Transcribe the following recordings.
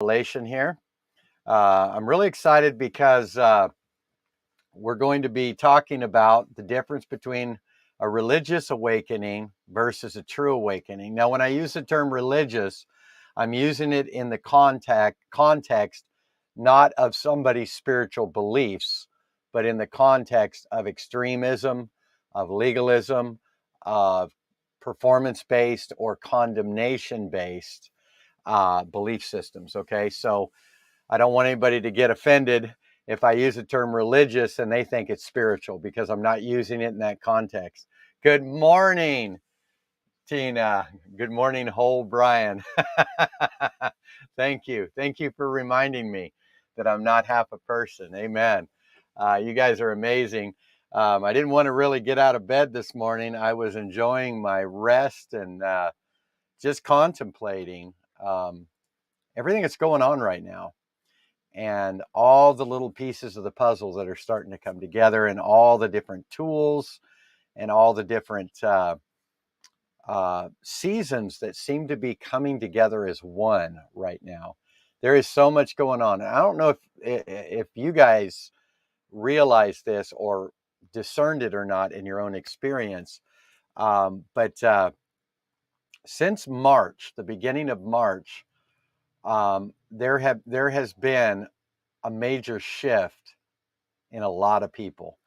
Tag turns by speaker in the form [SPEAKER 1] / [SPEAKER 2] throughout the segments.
[SPEAKER 1] Revelation here. I'm really excited because we're going to be talking about the difference between a religious awakening versus a true awakening. Now, when I use the term religious, I'm using it in the context not of somebody's spiritual beliefs, but in the context of extremism, of legalism, of performance based or condemnation based belief systems. Okay, so I don't want anybody to get offended if I use the term religious and they think it's spiritual because I'm not using it in that context. Good morning, Tina. Good morning, whole Brian. Thank you. Thank you for reminding me that I'm not half a person. Amen. You guys are amazing. I didn't want to really get out of bed this morning. I was enjoying my rest and just contemplating everything that's going on right now and all the little pieces of the puzzles that are starting to come together and all the different tools and all the different seasons that seem to be coming together as one right now. There is so much going on. I don't know if you guys realize this or discerned it or not in your own experience, but since March, the beginning of March, there has been a major shift in a lot of people.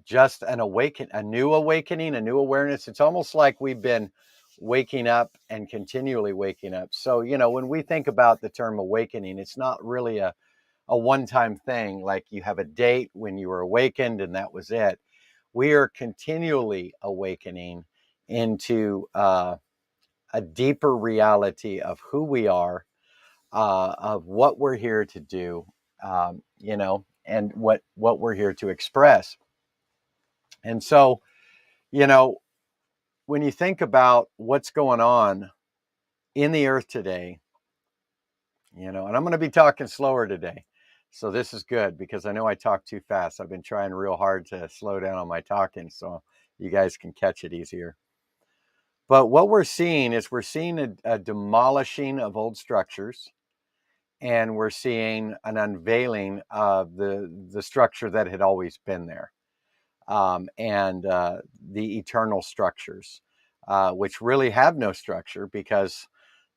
[SPEAKER 1] Just a new awakening, a new awareness. It's almost like we've been waking up and continually waking up. So, when we think about the term awakening, it's not really a one-time thing, like you have a date when you were awakened and that was it. We are continually awakening into a deeper reality of who we are, of what we're here to do, and what we're here to express. And so, you know, when you think about what's going on in the earth today, and I'm going to be talking slower today. So this is good because I know I talk too fast. I've been trying real hard to slow down on my talking so you guys can catch it easier. But what we're seeing is a demolishing of old structures, and we're seeing an unveiling of the structure that had always been there, and the eternal structures, which really have no structure because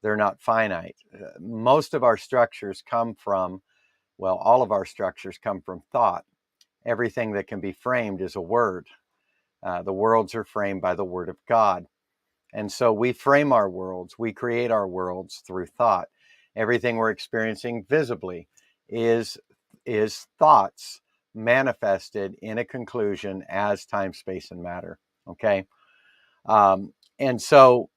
[SPEAKER 1] they're not finite. Most of our structures come from, well, all of our structures come from thought. Everything that can be framed is a word. The worlds are framed by the word of God. And so we frame our worlds, we create our worlds through thought. Everything we're experiencing visibly is thoughts manifested in a conclusion as time, space, and matter. Okay. And so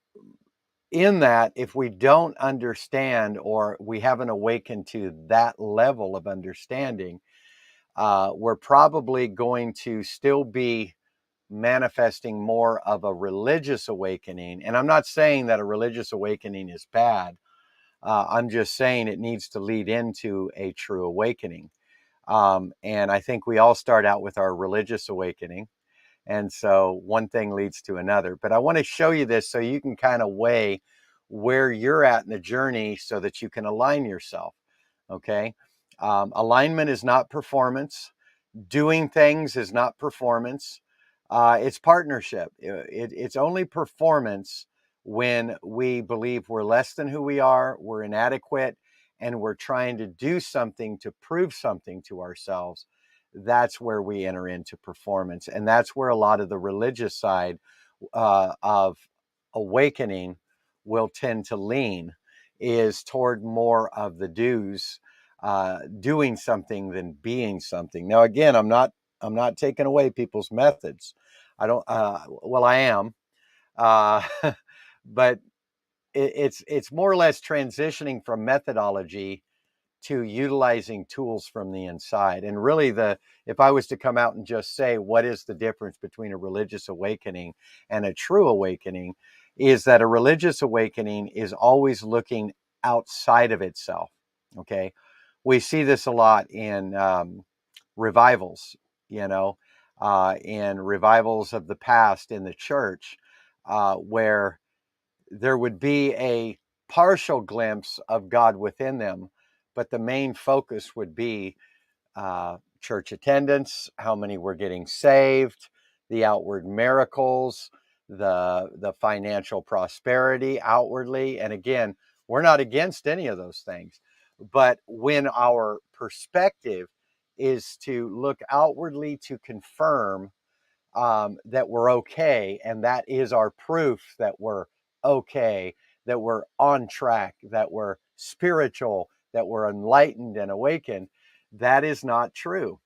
[SPEAKER 1] in that, if we don't understand or we haven't awakened to that level of understanding, we're probably going to still be manifesting more of a religious awakening. And I'm not saying that a religious awakening is bad. I'm just saying it needs to lead into a true awakening. And I think we all start out with our religious awakening. And so one thing leads to another. But I want to show you this so you can kind of weigh where you're at in the journey so that you can align yourself. Okay. Alignment is not performance. Doing things is not performance. It's partnership. It's only performance when we believe we're less than who we are, we're inadequate, and we're trying to do something to prove something to ourselves. That's where we enter into performance. And that's where a lot of the religious side of awakening will tend to lean, is toward more of the do's, doing something than being something. Now, again, I'm not taking away people's methods. I don't. Well, I am, uh, but it's more or less transitioning from methodology to utilizing tools from the inside. And really, if I was to come out and just say what is the difference between a religious awakening and a true awakening, is that a religious awakening is always looking outside of itself. Okay, we see this a lot in revivals, in revivals of the past in the church, where there would be partial glimpse of God within them, but the main focus would be church attendance, how many were getting saved, the outward miracles, the financial prosperity outwardly. And again, we're not against any of those things. But when our perspective is to look outwardly to confirm that we're okay, and that is our proof that we're okay, that we're on track, that we're spiritual, that we're enlightened and awakened, that is not true.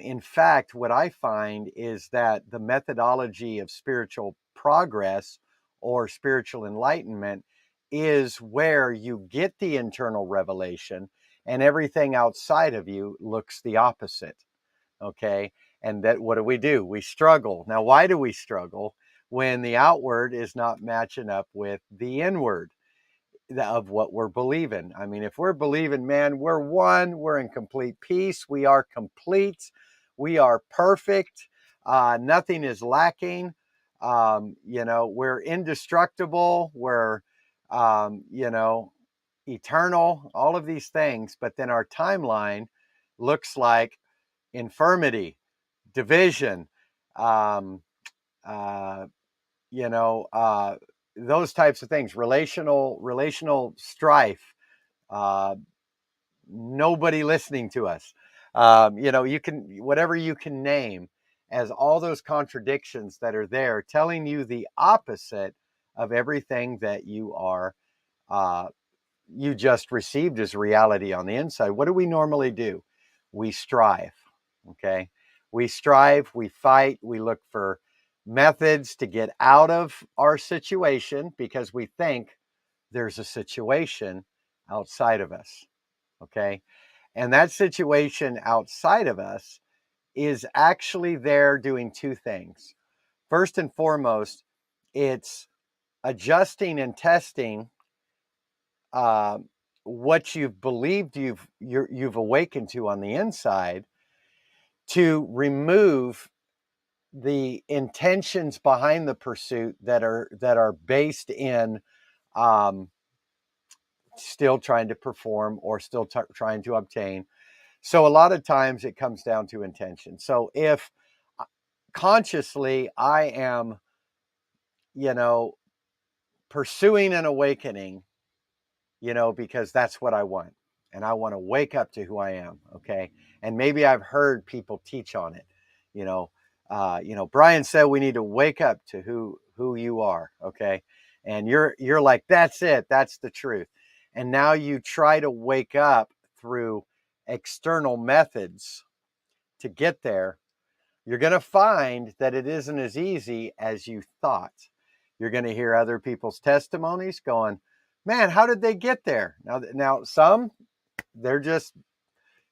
[SPEAKER 1] In fact, what I find is that the methodology of spiritual progress or spiritual enlightenment is where you get the internal revelation and everything outside of you looks the opposite. Okay. And that, what do? We struggle. Now, why do we struggle when the outward is not matching up with the inward of what we're believing? I mean, if we're believing, man, we're one, we're in complete peace, we are complete, we are perfect, nothing is lacking, we're indestructible, we're, eternal, all of these things. But then our timeline looks like infirmity, division, um, uh, you know, uh, those types of things, relational strife, uh, nobody listening to us. You can, whatever you can name as all those contradictions that are there, telling you the opposite of everything that uh, you just received as reality on the inside. What do we normally do? We strive. Okay. We strive, we fight, we look for methods to get out of our situation because we think there's a situation outside of us. Okay. And that situation outside of us is actually there doing two things. First and foremost, it's adjusting and testing uh, what you've believed you've awakened to on the inside to remove the intentions behind the pursuit that are based in um, still trying to perform or still trying to obtain. So a lot of times it comes down to intention. So if consciously I am, you know, pursuing an awakening, because that's what I want. And I want to wake up to who I am. Okay. And maybe I've heard people teach on it. You know, Brian said we need to wake up to who you are. Okay. And you're like, that's it. That's the truth. And now you try to wake up through external methods to get there. You're going to find that it isn't as easy as you thought. You're going to hear other people's testimonies going, man, how did they get there? Now some, they're just,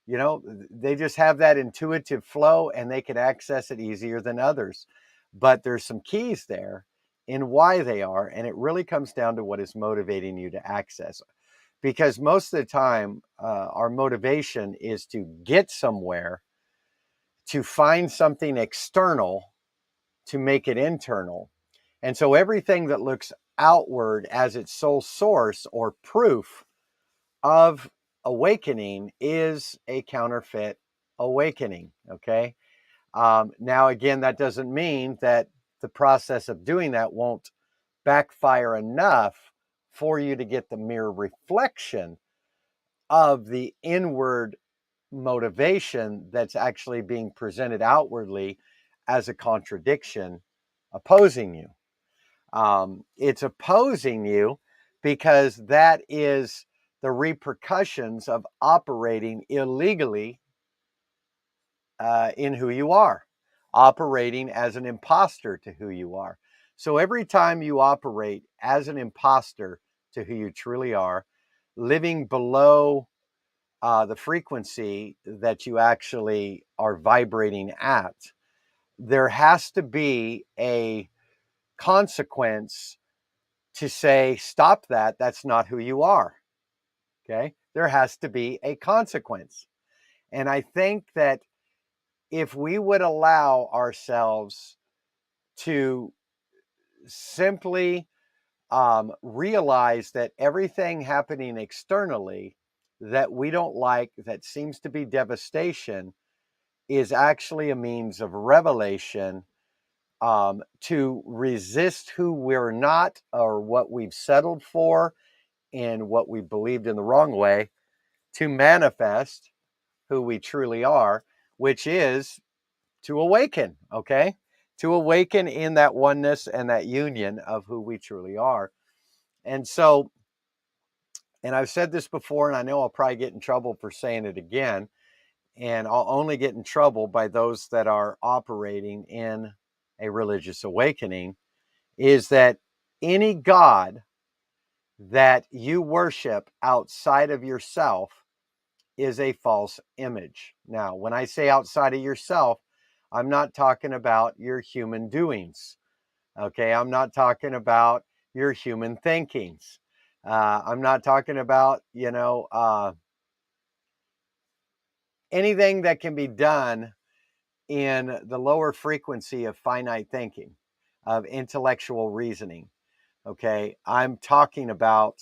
[SPEAKER 1] they just have that intuitive flow and they can access it easier than others. But there's some keys there in why they are. And it really comes down to what is motivating you to access. Because most of the time, our motivation is to get somewhere, to find something external, to make it internal. And so everything that looks outward as its sole source or proof of awakening is a counterfeit awakening. Okay. Now, again, that doesn't mean that the process of doing that won't backfire enough for you to get the mere reflection of the inward motivation that's actually being presented outwardly as a contradiction opposing you. It's opposing you because that is the repercussions of operating illegally in who you are, operating as an imposter to who you are. So every time you operate as an imposter to who you truly are, living below the frequency that you actually are vibrating at, there has to be a consequence to say, stop that. That's not who you are. Okay. There has to be a consequence. And I think that if we would allow ourselves to simply realize that everything happening externally that we don't like, that seems to be devastation, is actually a means of revelation, to resist who we're not or what we've settled for and what we believed in the wrong way, to manifest who we truly are, which is to awaken, okay? To awaken in that oneness and that union of who we truly are. And so, and I've said this before, and I know I'll probably get in trouble for saying it again, and I'll only get in trouble by those that are operating in a religious awakening, is that any God that you worship outside of yourself is a false image. Now, when I say outside of yourself, I'm not talking about your human doings. Okay. I'm not talking about your human thinkings. I'm not talking about, anything that can be done in the lower frequency of finite thinking, of intellectual reasoning. Okay. I'm talking about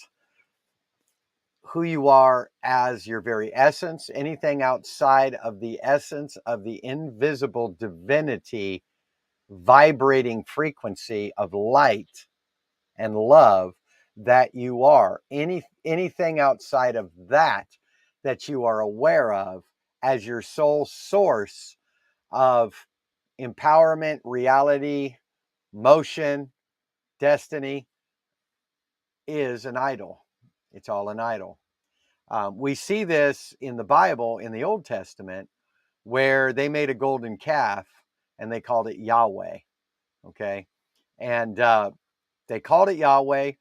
[SPEAKER 1] who you are as your very essence. Anything outside of the essence of the invisible divinity, vibrating frequency of light and love that you are. Anything outside of that that you are aware of as your sole source of empowerment, reality, motion, destiny, is an idol. It's all an idol. We see this in the Bible, in the Old Testament, where they made a golden calf and they called it Yahweh. Okay. And they called it Yahweh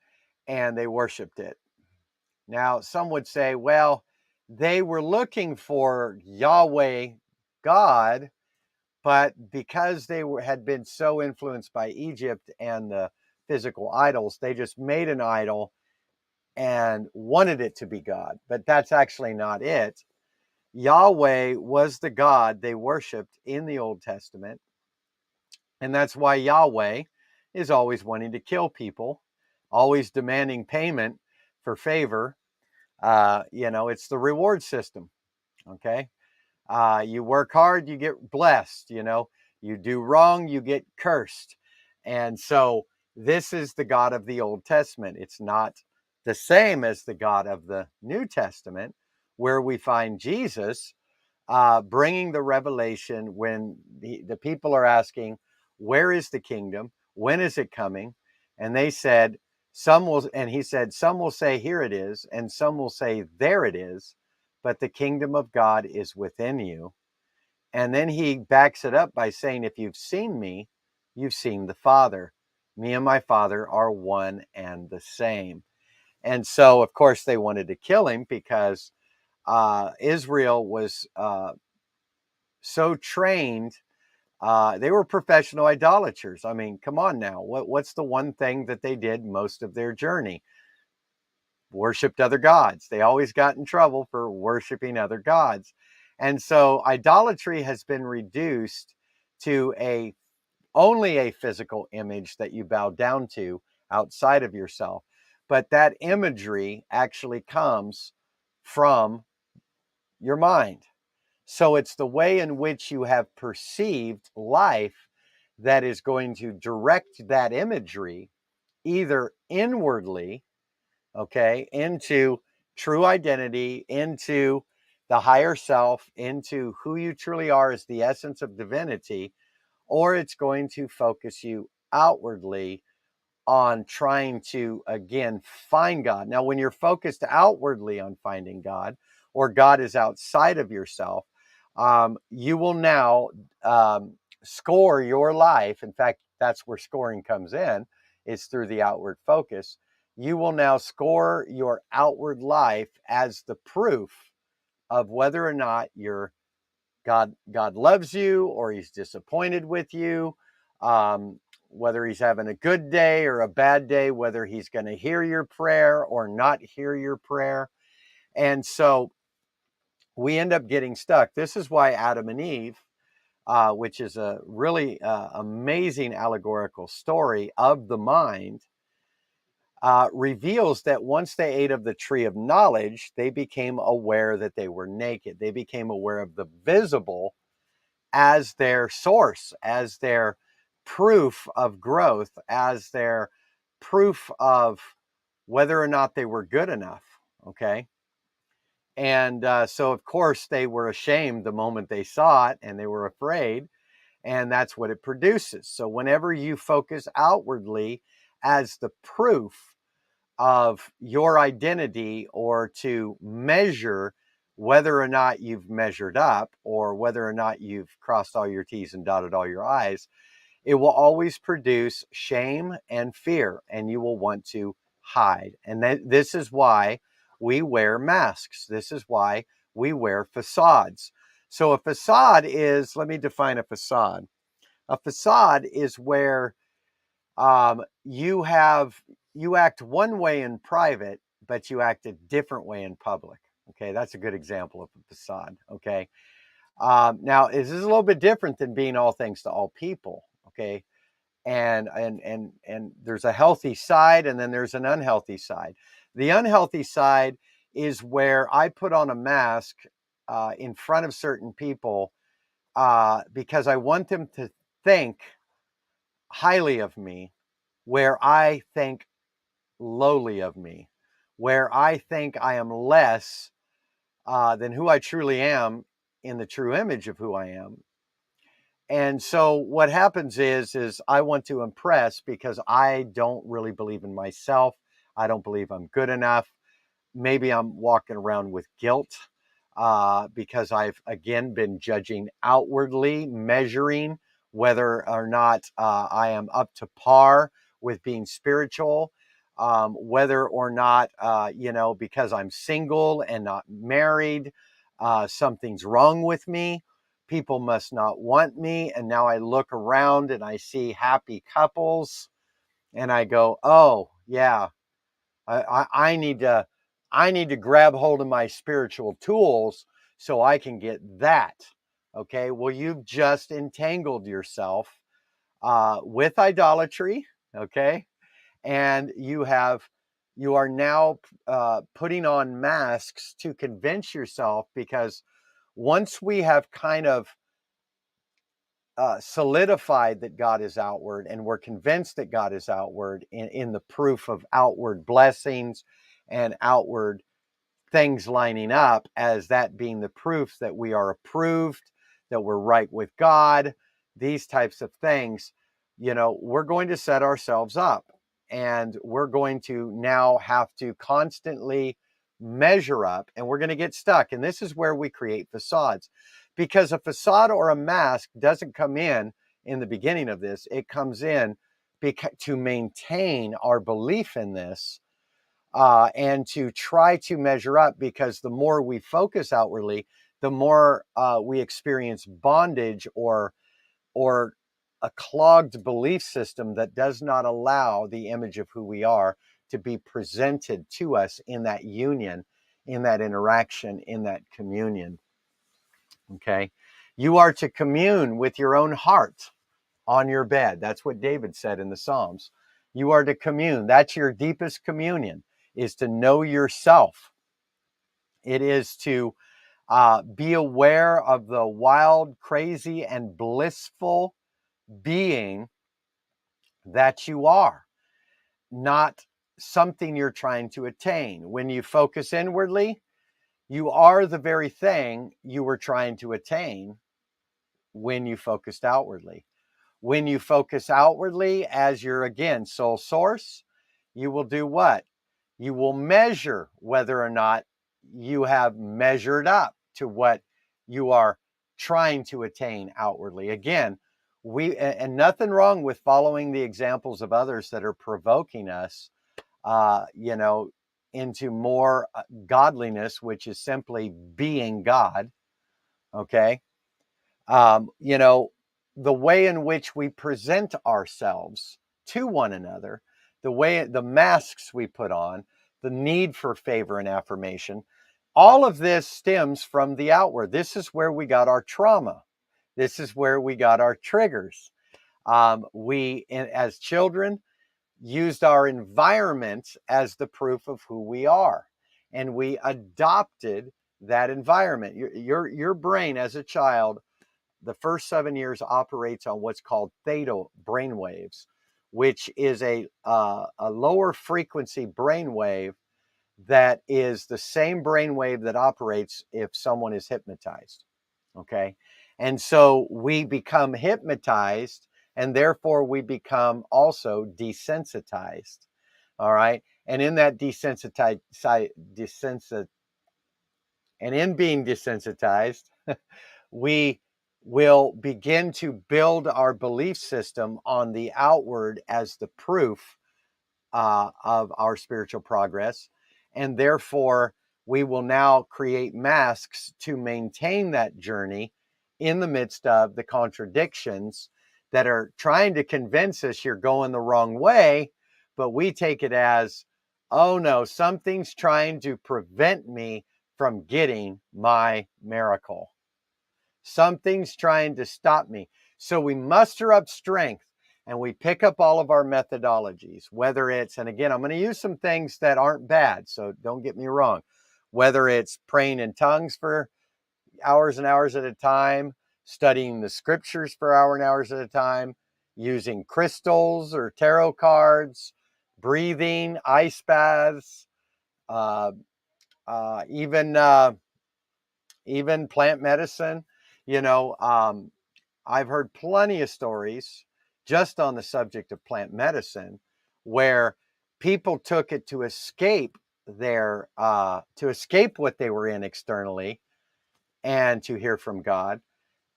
[SPEAKER 1] and they worshiped it. Now, some would say, well, they were looking for Yahweh God, but because had been so influenced by Egypt and the physical idols, they just made an idol and wanted it to be God. But that's actually not it. Yahweh was the God they worshiped in the Old Testament. And that's why Yahweh is always wanting to kill people, always demanding payment for favor. It's the reward system. Okay. You work hard, you get blessed. You do wrong, you get cursed. And so this is the God of the Old Testament. It's not the same as the God of the New Testament, where we find Jesus bringing the revelation when the people are asking, where is the kingdom? When is it coming? And they said, and he said, some will say, here it is, and some will say, there it is, but the kingdom of God is within you. And then he backs it up by saying, if you've seen me, you've seen the Father. Me and my Father are one and the same. And so, of course, they wanted to kill him because Israel was so trained. They were professional idolaters. I mean, come on now. What's the one thing that they did most of their journey? Worshipped other gods. They always got in trouble for worshiping other gods. And so idolatry has been reduced to only a physical image that you bow down to outside of yourself. But that imagery actually comes from your mind. So it's the way in which you have perceived life that is going to direct that imagery either inwardly, okay, into true identity, into the higher self, into who you truly are as the essence of divinity, or it's going to focus you outwardly on trying to, again, find God. Now, when you're focused outwardly on finding God, or God is outside of yourself, you will now score your life. In fact, that's where scoring comes in, is through the outward focus. You will now score your outward life as the proof of whether or not God loves you or he's disappointed with you, whether he's having a good day or a bad day, whether he's going to hear your prayer or not hear your prayer. And so we end up getting stuck. This is why Adam and Eve, which is a really amazing allegorical story of the mind, reveals that once they ate of the tree of knowledge, they became aware that they were naked. They became aware of the visible as their source, as their proof of growth, as their proof of whether or not they were good enough. Okay. And so, of course, they were ashamed the moment they saw it and they were afraid. And that's what it produces. So, whenever you focus outwardly as the proof of your identity, or to measure whether or not you've measured up, or whether or not you've crossed all your T's and dotted all your I's, it will always produce shame and fear, and you will want to hide. And this is why we wear masks. This is why we wear facades. So a facade is, let me define a facade. A facade is where you act one way in private, but you act a different way in public. Okay, that's a good example of a facade. Okay, now this is a little bit different than being all things to all people. Okay, and there's a healthy side, and then there's an unhealthy side. The unhealthy side is where I put on a mask in front of certain people because I want them to think highly of me, where I think lowly of me, where I think I am less than who I truly am in the true image of who I am. And so what happens is I want to impress because I don't really believe in myself. I don't believe I'm good enough. Maybe I'm walking around with guilt because I've again been judging outwardly, measuring whether or not I am up to par with being spiritual, whether or not, because I'm single and not married, something's wrong with me. People must not want me. And now I look around and I see happy couples and I go, oh, yeah, I need to grab hold of my spiritual tools so I can get that. Okay. Well, you've just entangled yourself with idolatry. Okay. And you are now putting on masks to convince yourself, because once we have kind of solidified that God is outward, and we're convinced that God is outward in the proof of outward blessings and outward things lining up, as that being the proof that we are approved, that we're right with God, these types of things, we're going to set ourselves up, and we're going to now have to constantly measure up, and we're going to get stuck. And this is where we create facades, because a facade or a mask doesn't come in the beginning of this. It comes in to maintain our belief in this, and to try to measure up, because the more we focus outwardly, the more we experience bondage, or a clogged belief system that does not allow the image of who we are to be presented to us in that union, in that interaction, in that communion. Okay. You are to commune with your own heart on your bed. That's what David said in the Psalms. You are to commune. That's your deepest communion, is to know yourself. It is to be aware of the wild, crazy, and blissful being that you are, not something you're trying to attain. When you focus inwardly, you are the very thing you were trying to attain when you focused outwardly. When you focus outwardly as your, again, soul source, you will do what? You will measure whether or not you have measured up to what you are trying to attain outwardly. Again, and nothing wrong with following the examples of others that are provoking us, into more godliness, which is simply being God. Okay. The way in which we present ourselves to one another, the masks we put on, the need for favor and affirmation, all of this stems from the outward. This is where we got our trauma. This is where we got our triggers. As children, used our environment as the proof of who we are. And we adopted that environment. Your brain as a child, the first 7 years operates on what's called theta brainwaves, which is a lower frequency brainwave that is the same brainwave that operates if someone is hypnotized. Okay. And so we become hypnotized, and therefore we become also desensitized. All right. And in that and in being desensitized, we will begin to build our belief system on the outward as the proof of our spiritual progress. And therefore, we will now create masks to maintain that journey in the midst of the contradictions that are trying to convince us you're going the wrong way. But we take it as, oh no, something's trying to prevent me from getting my miracle. Something's trying to stop me. So we muster up strength and we pick up all of our methodologies, whether it's, and again, I'm going to use some things that aren't bad, so don't get me wrong, whether it's praying in tongues for hours and hours at a time, studying the scriptures for hours and hours at a time, using crystals or tarot cards, breathing, ice baths, uh, even plant medicine. I've heard plenty of stories just on the subject of plant medicine where people took it to escape to escape what they were in externally and to hear from God.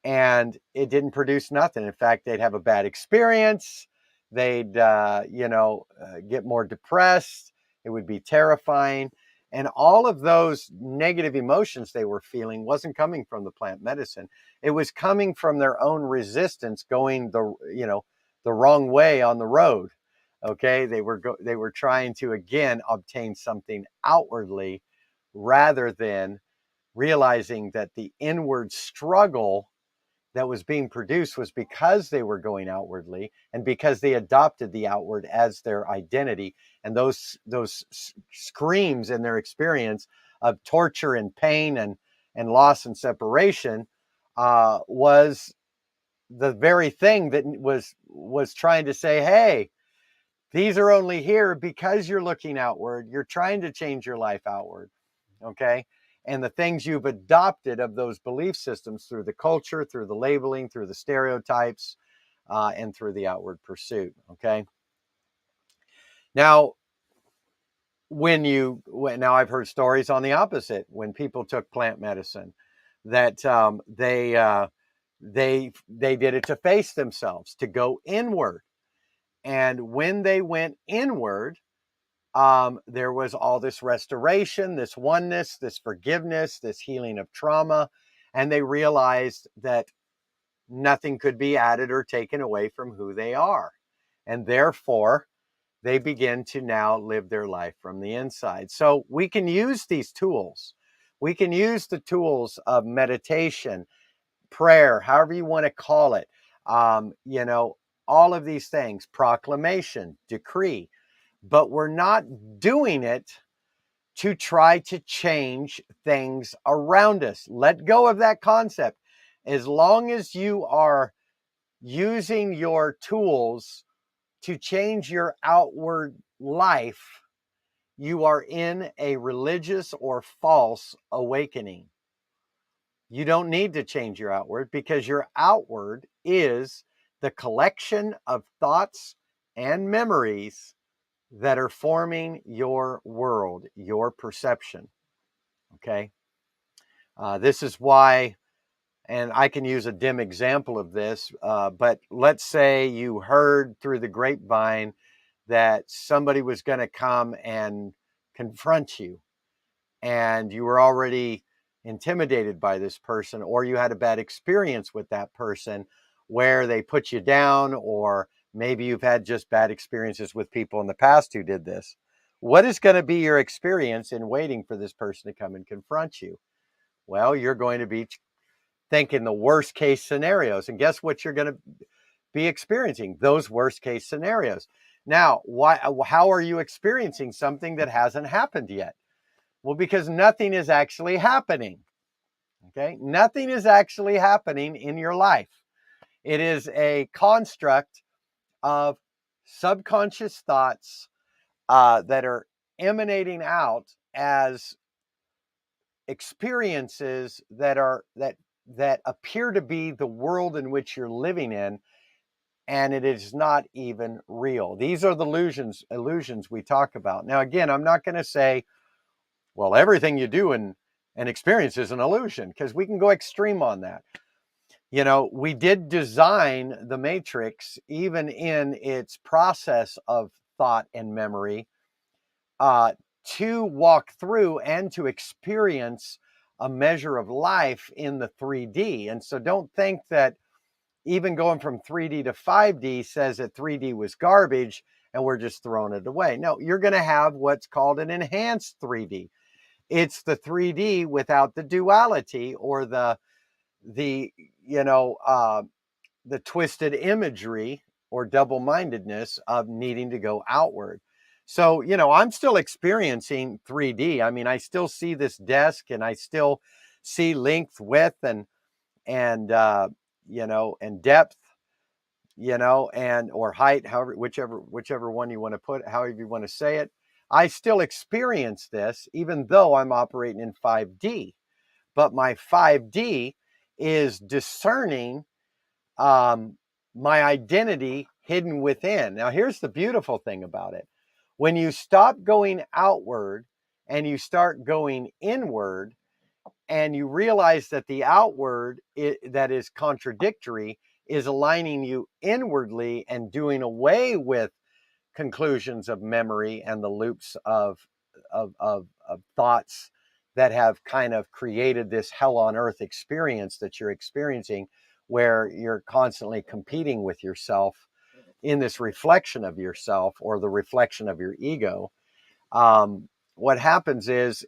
[SPEAKER 1] And it didn't produce nothing. In fact, they'd have a bad experience. They'd, get more depressed. It would be terrifying. And all of those negative emotions they were feeling wasn't coming from the plant medicine. It was coming from their own resistance going the wrong way on the road. Okay. They were trying to, again, obtain something outwardly rather than realizing that the inward struggle that was being produced was because they were going outwardly and because they adopted the outward as their identity. And those screams in their experience of torture and pain and loss and separation was the very thing that was trying to say, hey, these are only here because you're looking outward. You're trying to change your life outward. Okay. And the things you've adopted of those belief systems through the culture, through the labeling, through the stereotypes, and through the outward pursuit. Okay. Now, now I've heard stories on the opposite when people took plant medicine that they did it to face themselves, to go inward. And when they went inward, there was all this restoration, this oneness, this forgiveness, this healing of trauma. And they realized that nothing could be added or taken away from who they are. And therefore, they begin to now live their life from the inside. So we can use these tools. We can use the tools of meditation, prayer, however you want to call it. All of these things, proclamation, decree, but we're not doing it to try to change things around us. Let go of that concept. As long as you are using your tools to change your outward life, you are in a religious or false awakening. You don't need to change your outward because your outward is the collection of thoughts and memories that are forming your world, your perception. Okay. This is why, and I can use a dim example of this, but let's say you heard through the grapevine that somebody was going to come and confront you, and you were already intimidated by this person, or you had a bad experience with that person where they put you down, or maybe you've had just bad experiences with people in the past who did this. What is going to be your experience in waiting for this person to come and confront you? Well, you're going to be thinking the worst case scenarios. And guess what you're going to be experiencing? Those worst case scenarios. Now, how are you experiencing something that hasn't happened yet? Well, because nothing is actually happening. Okay? Nothing is actually happening in your life. It is a construct of subconscious thoughts that are emanating out as experiences that appear to be the world in which you're living in, and it is not even real. These are the illusions we talk about. Now, again, I'm not going to say, well, everything you do and experience is an illusion, because we can go extreme on that. We did design the matrix, even in its process of thought and memory, to walk through and to experience a measure of life in the 3D. And so don't think that even going from 3D to 5D says that 3D was garbage and we're just throwing it away. No, you're going to have what's called an enhanced 3D. It's the 3D without the duality or the twisted imagery or double-mindedness of needing to go outward. So, I'm still experiencing 3D. I mean, I still see this desk, and I still see length, width, and and depth, and or height, however, whichever one you want to put, however you want to say it. I still experience this, even though I'm operating in 5D. But my 5D is discerning my identity hidden within. Now, here's the beautiful thing about it. When you stop going outward and you start going inward, and you realize that the outward that is contradictory is aligning you inwardly and doing away with conclusions of memory and the loops of thoughts that have kind of created this hell on earth experience that you're experiencing, where you're constantly competing with yourself in this reflection of yourself or the reflection of your ego. What happens is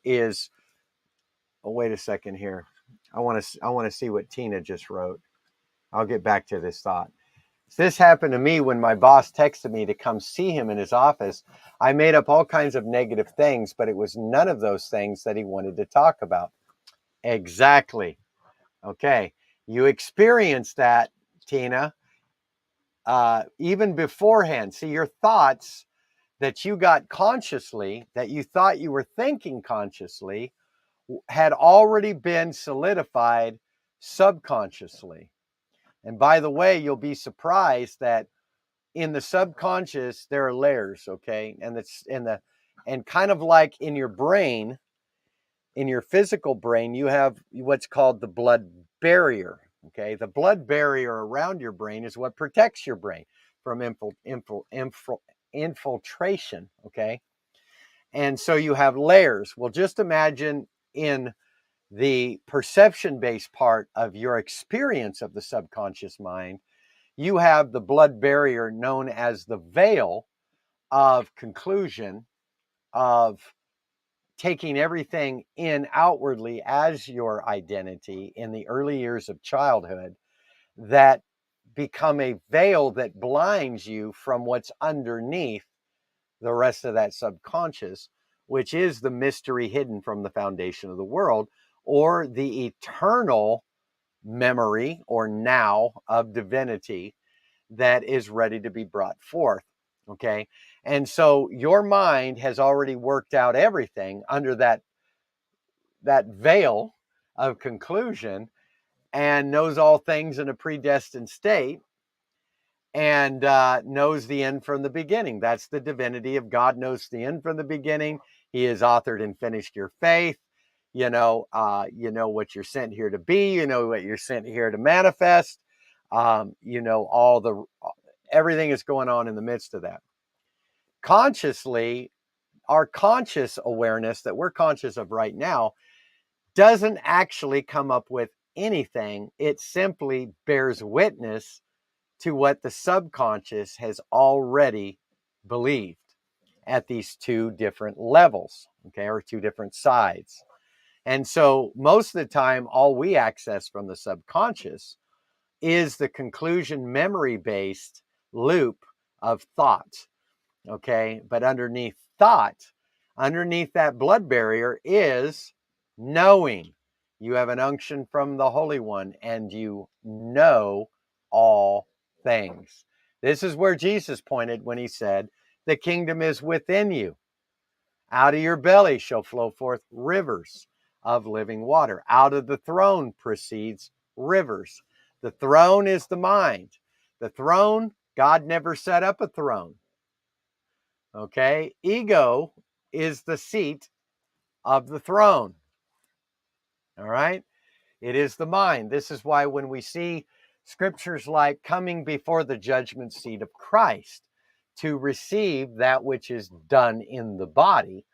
[SPEAKER 1] oh, wait a second here. I want to see what Tina just wrote. I'll get back to this thought. This happened to me when my boss texted me to come see him in his office. I made up all kinds of negative things, but it was none of those things that he wanted to talk about. Exactly. Okay. You experienced that, Tina, even beforehand. See, your thoughts that you got consciously, that you thought you were thinking consciously, had already been solidified subconsciously. And by the way, you'll be surprised that in the subconscious there are layers, okay? And kind of like in your brain, in your physical brain, you have what's called the blood barrier, okay? The blood barrier around your brain is what protects your brain from infiltration, okay? And so you have layers. Well, just imagine in the perception-based part of your experience of the subconscious mind, you have the blood barrier known as the veil of conclusion, of taking everything in outwardly as your identity in the early years of childhood, that become a veil that blinds you from what's underneath the rest of that subconscious, which is the mystery hidden from the foundation of the world, or the eternal memory or now of divinity that is ready to be brought forth. Okay. And so your mind has already worked out everything under that veil of conclusion, and knows all things in a predestined state, and knows the end from the beginning. That's the divinity of God, knows the end from the beginning. He has authored and finished your faith. You know what you're sent here to be. You know what you're sent here to manifest. Everything is going on in the midst of that. Consciously, our conscious awareness that we're conscious of right now doesn't actually come up with anything. It simply bears witness to what the subconscious has already believed at these two different levels, okay, or two different sides. And so most of the time, all we access from the subconscious is the conclusion memory-based loop of thoughts. Okay. But underneath thought, underneath that blood barrier is knowing. You have an unction from the Holy One and you know all things. This is where Jesus pointed when he said, the kingdom is within you. Out of your belly shall flow forth rivers of living water. Out of the throne proceeds rivers. The throne is the mind. The throne, God never set up a throne. Okay? Ego is the seat of the throne. All right? It is the mind. This is why when we see scriptures like coming before the judgment seat of Christ to receive that which is done in the body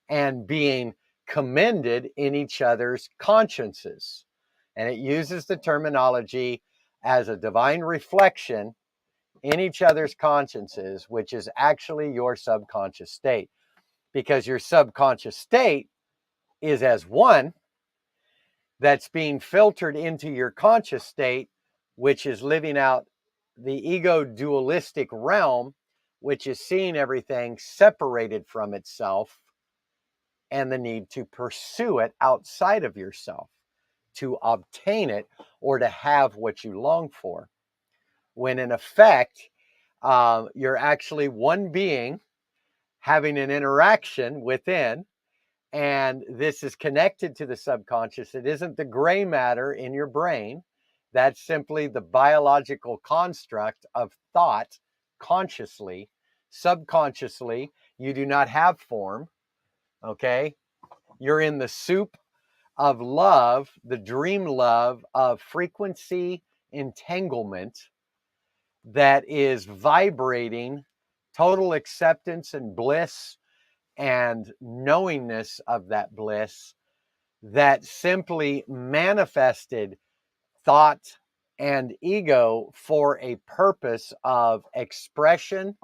[SPEAKER 1] and being commended in each other's consciences. And it uses the terminology as a divine reflection in each other's consciences, which is actually your subconscious state. Because your subconscious state is as one that's being filtered into your conscious state, which is living out the ego dualistic realm, which is seeing everything separated from itself and the need to pursue it outside of yourself to obtain it or to have what you long for. When in effect, you're actually one being having an interaction within, and this is connected to the subconscious. It isn't the gray matter in your brain. That's simply the biological construct of thought consciously. Subconsciously, you do not have form. Okay. You're in the soup of love, the dream love of frequency entanglement that is vibrating total acceptance and bliss and knowingness of that bliss that simply manifested thought and ego for a purpose of expression,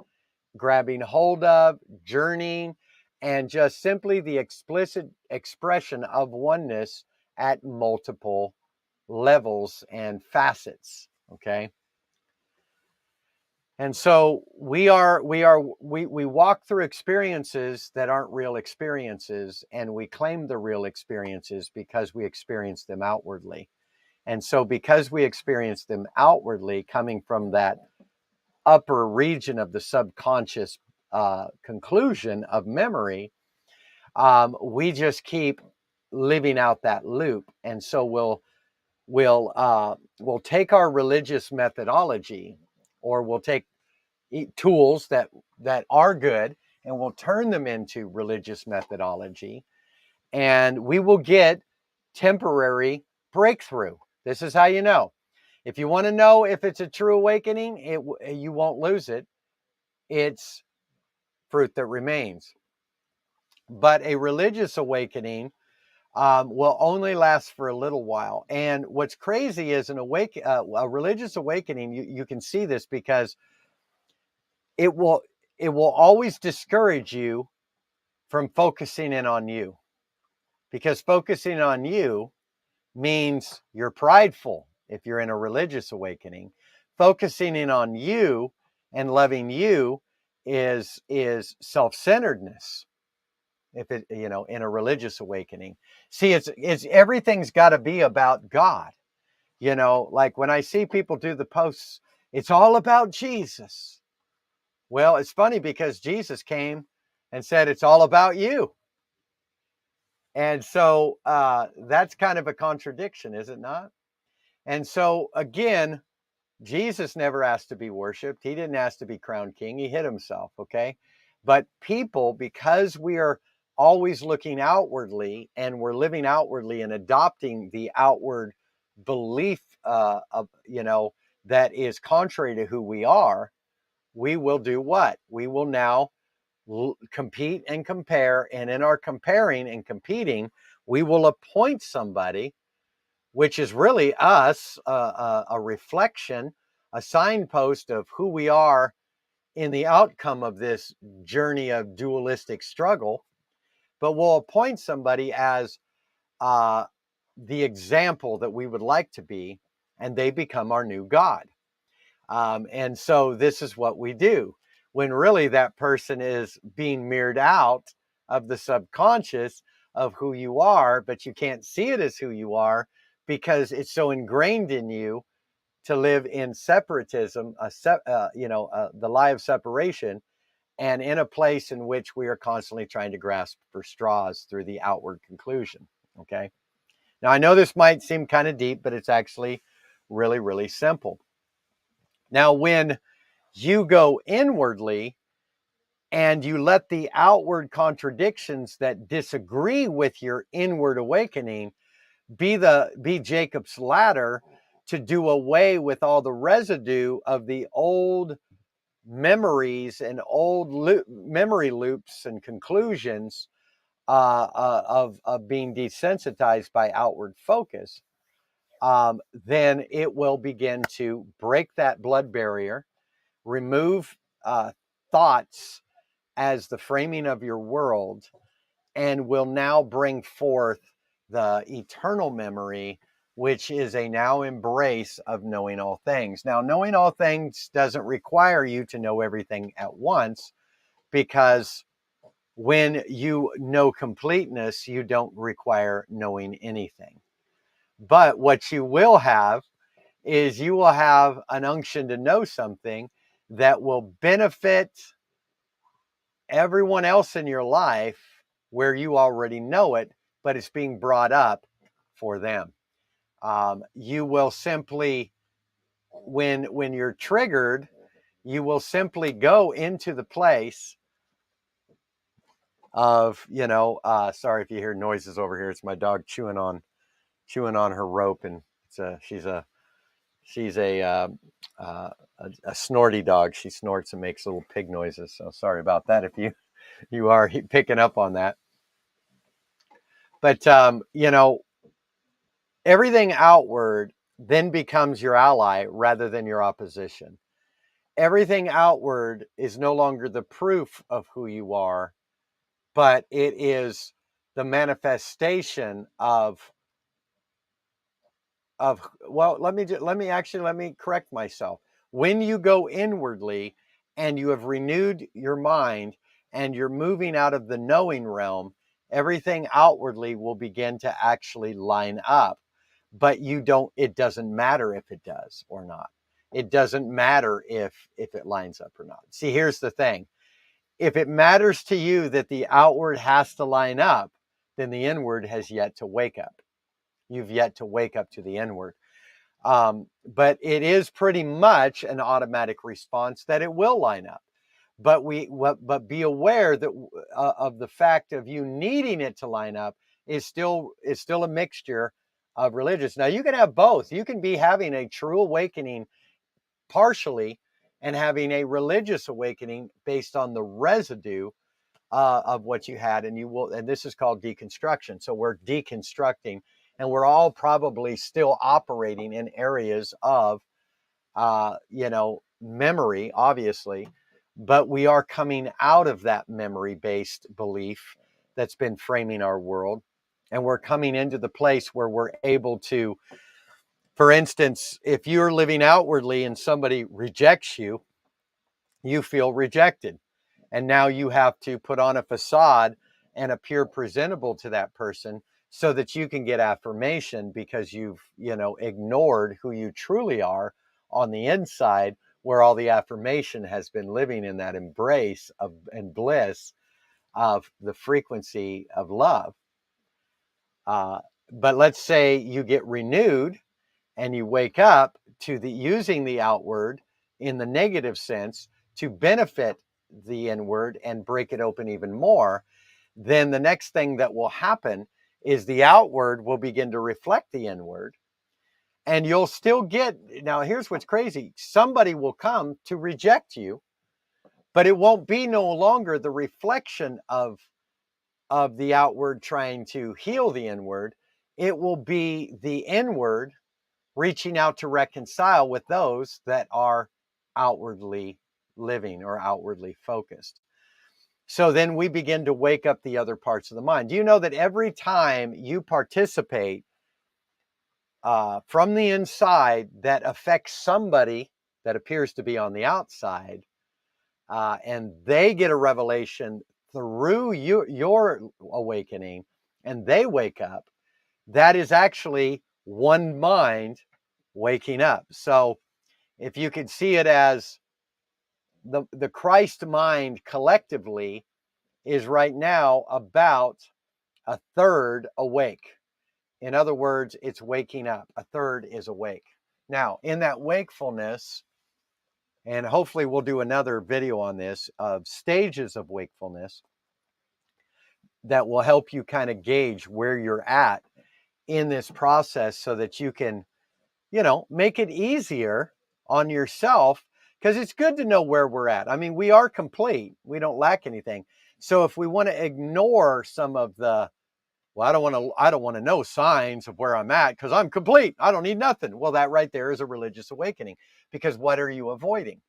[SPEAKER 1] grabbing hold of, journeying, and just simply the explicit expression of oneness at multiple levels and facets. Okay. And so we walk through experiences that aren't real experiences, and we claim the real experiences because we experience them outwardly. And so because we experience them outwardly, coming from that upper region of the subconscious conclusion of memory, we just keep living out that loop. And so we'll take our religious methodology, or we'll take tools that are good, and we'll turn them into religious methodology, and we will get temporary breakthrough. This is how you know. If you want to know if it's a true awakening, you won't lose it. It's fruit that remains. But a religious awakening will only last for a little while. And what's crazy is a religious awakening. You can see this because it will always discourage you from focusing in on you, because focusing on you means you're prideful. If you're in a religious awakening, focusing in on you and loving you is self-centeredness. If it, in a religious awakening, see, it's everything's got to be about God. Like when I see people do the posts, it's all about Jesus. Well, it's funny because Jesus came and said it's all about you. And so that's kind of a contradiction, is it not? And so again, Jesus never asked to be worshiped. He didn't ask to be crowned king. He hid himself, okay? But people, because we are always looking outwardly and we're living outwardly and adopting the outward belief that is contrary to who we are, we will do what? We will now compete and compare. And in our comparing and competing, we will appoint somebody, which is really us, a reflection, a signpost of who we are in the outcome of this journey of dualistic struggle. But we'll appoint somebody as the example that we would like to be, and they become our new God. And so this is what we do. when really that person is being mirrored out of the subconscious of who you are, but you can't see it as who you are because it's so ingrained in you to live in separatism, the lie of separation, and in a place in which we are constantly trying to grasp for straws through the outward conclusion. Okay. Now, I know this might seem kind of deep, but it's actually really, really simple. Now, when you go inwardly and you let the outward contradictions that disagree with your inward awakening be Jacob's ladder to do away with all the residue of the old memories and old memory loops and conclusions of being desensitized by outward focus, then it will begin to break that blood barrier, remove thoughts as the framing of your world, and will now bring forth the eternal memory, which is a now embrace of knowing all things. Now, knowing all things doesn't require you to know everything at once, because when you know completeness, you don't require knowing anything. But what you will have is you will have an unction to know something that will benefit everyone else in your life where you already know it, but it's being brought up for them. You will simply, when you're triggered, you will simply go into the place of, sorry if you hear noises over here. It's my dog chewing on her rope, and she's a snorty dog. She snorts and makes little pig noises. So sorry about that if you are picking up on that. But everything outward then becomes your ally rather than your opposition. Everything outward is no longer the proof of who you are, but it is the manifestation of well, let me correct myself. When you go inwardly and you have renewed your mind and you're moving out of the knowing realm, everything outwardly will begin to actually line up. But it doesn't matter if it does or not. It doesn't matter if it lines up or not. See, here's the thing. If it matters to you that the outward has to line up, then the inward has yet to wake up. You've yet to wake up to the inward. But it is pretty much an automatic response that it will line up. But be aware that of the fact of you needing it to line up is still a mixture of religious. Now, you can have both. You can be having a true awakening partially and having a religious awakening based on the residue of what you had, and this is called deconstruction. So we're deconstructing, and we're all probably still operating in areas of memory, obviously, but we are coming out of that memory-based belief that's been framing our world, and we're coming into the place where we're able to, for instance, if you're living outwardly and somebody rejects you, you feel rejected. And now you have to put on a facade and appear presentable to that person so that you can get affirmation because you've, ignored who you truly are on the inside, where all the affirmation has been living in that embrace of and bliss of the frequency of love. But let's say you get renewed and you wake up to using the outward in the negative sense to benefit the inward and break it open even more, then the next thing that will happen is the outward will begin to reflect the inward, and you'll still get, now here's what's crazy, somebody will come to reject you, but it won't be no longer the reflection of the outward trying to heal the inward. It will be the inward reaching out to reconcile with those that are outwardly living or outwardly focused. So then we begin to wake up the other parts of the mind. Do you know that every time you participate from the inside that affects somebody that appears to be on the outside, and they get a revelation through your awakening, and they wake up, that is actually one mind waking up. So if you could see it as the Christ mind collectively is right now about a third awake. In other words, it's waking up. A third is awake. Now, in that wakefulness, and hopefully we'll do another video on this, of stages of wakefulness that will help you kind of gauge where you're at in this process so that you can, make it easier on yourself, because it's good to know where we're at. I mean, we are complete. We don't lack anything. So if we want to ignore some of the, well, I don't want to know signs of where I'm at because I'm complete. I don't need nothing. Well, that right there is a religious awakening, because what are you avoiding?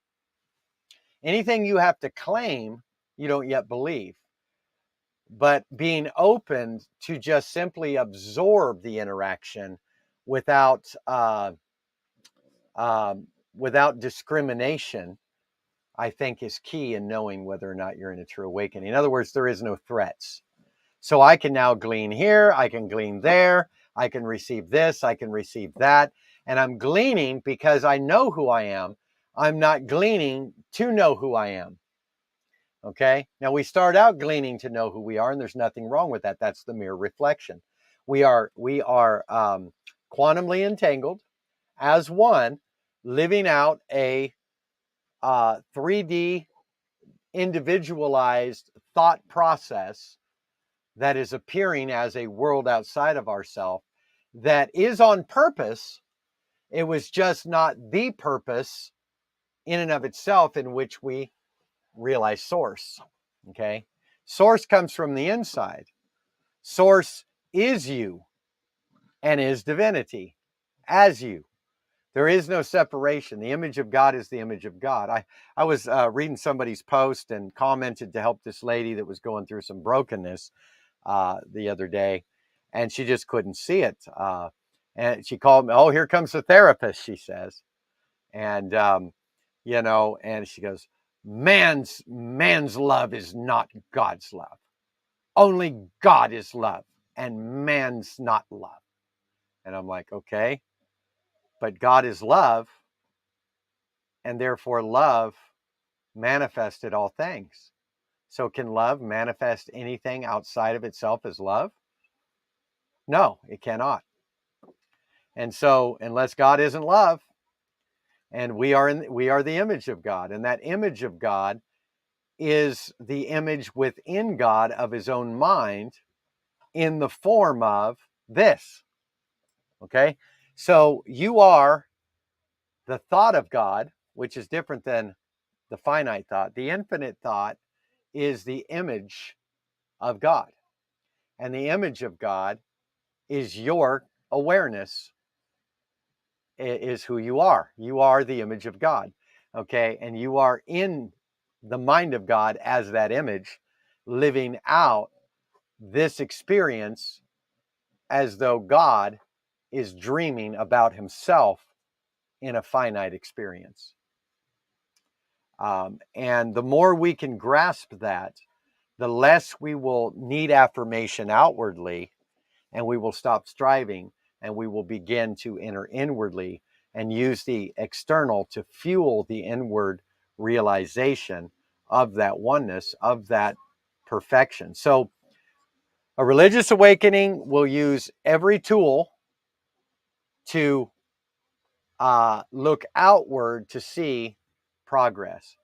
[SPEAKER 1] Anything you have to claim, you don't yet believe. But being open to just simply absorb the interaction without without discrimination, I think is key in knowing whether or not you're in a true awakening. In other words, there is no threats. So I can now glean here, I can glean there, I can receive this, I can receive that. And I'm gleaning because I know who I am. I'm not gleaning to know who I am. Okay. Now we start out gleaning to know who we are, and there's nothing wrong with that. That's the mere reflection. We are quantumly entangled as one, living out a 3D individualized thought process that is appearing as a world outside of ourselves that is on purpose. It was just not the purpose in and of itself in which we realize source. Okay. Source comes from the inside. Source is you and is divinity as you. There is no separation. The image of God is the image of God. I was reading somebody's post and commented to help this lady that was going through some brokenness the other day, and she just couldn't see it. And she called me, oh, here comes the therapist, she says. And, and she goes, man's love is not God's love. Only God is love, and man's not love. And I'm like, okay, but God is love, and therefore love manifested all things. So can love manifest anything outside of itself as love? No, it cannot. And so unless God isn't love, and we are the image of God, and that image of God is the image within God of his own mind in the form of this. Okay? So you are the thought of God, which is different than the finite thought. The infinite thought is the image of God. And the image of God is your awareness, is who you are. You are the image of God. Okay? And you are in the mind of God as that image, living out this experience as though God is dreaming about himself in a finite experience. And the more we can grasp that, the less we will need affirmation outwardly, and we will stop striving, and we will begin to enter inwardly and use the external to fuel the inward realization of that oneness, of that perfection. So a religious awakening will use every tool to look outward to see progress.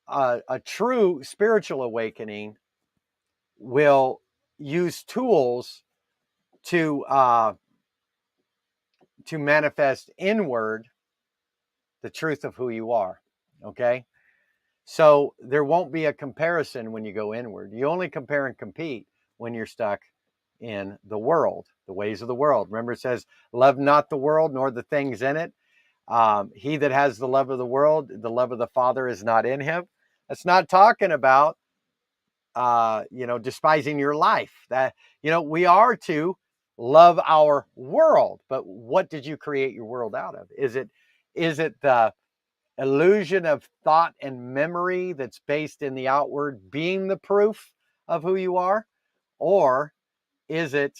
[SPEAKER 1] A true spiritual awakening will use tools to manifest inward the truth of who you are. Okay, so there won't be a comparison when you go inward. You only compare and compete when you're stuck in the world, the ways of the world. Remember, it says, "Love not the world, nor the things in it." He that has the love of the world, the love of the Father is not in him. That's not talking about despising your life. That, we are to love our world, but what did you create your world out of? Is it the illusion of thought and memory that's based in the outward being the proof of who you are? Or is it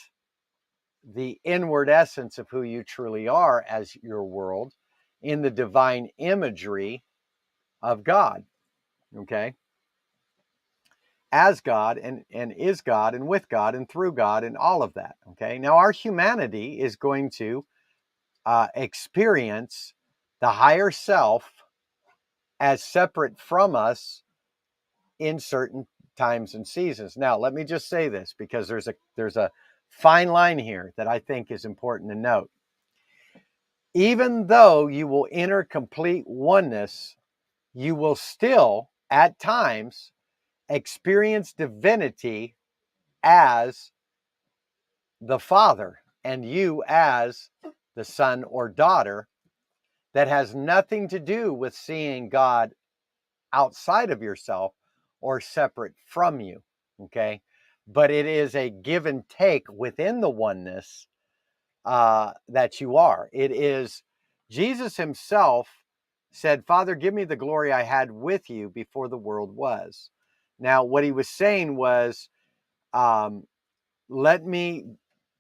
[SPEAKER 1] the inward essence of who you truly are as your world in the divine imagery of God? Okay. As God and is God and with God and through God and all of that. Okay. Now, our humanity is going to experience the higher self as separate from us in certain times and seasons. Now, let me just say this, because there's a fine line here that I think is important to note. Even though you will enter complete oneness, you will still at times experience divinity as the Father and you as the son or daughter. That has nothing to do with seeing God outside of yourself or separate from you. Okay. But it is a give and take within the oneness that you are. It is Jesus himself said, Father, give me the glory I had with you before the world was. Now, what he was saying was, let me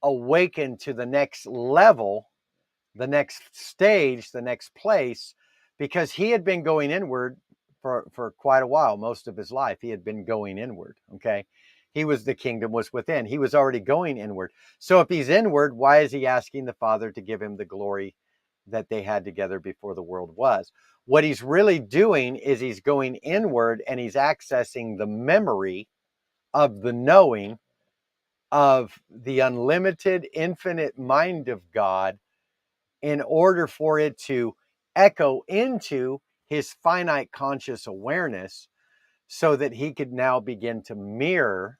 [SPEAKER 1] awaken to the next level, the next stage, the next place, because he had been going inward for quite a while. Most of his life he had been going inward. Okay. The kingdom was within. He was already going inward. So if he's inward, why is he asking the Father to give him the glory that they had together before the world was? What he's really doing is he's going inward and he's accessing the memory of the knowing of the unlimited, infinite mind of God in order for it to echo into his finite conscious awareness, so that he could now begin to mirror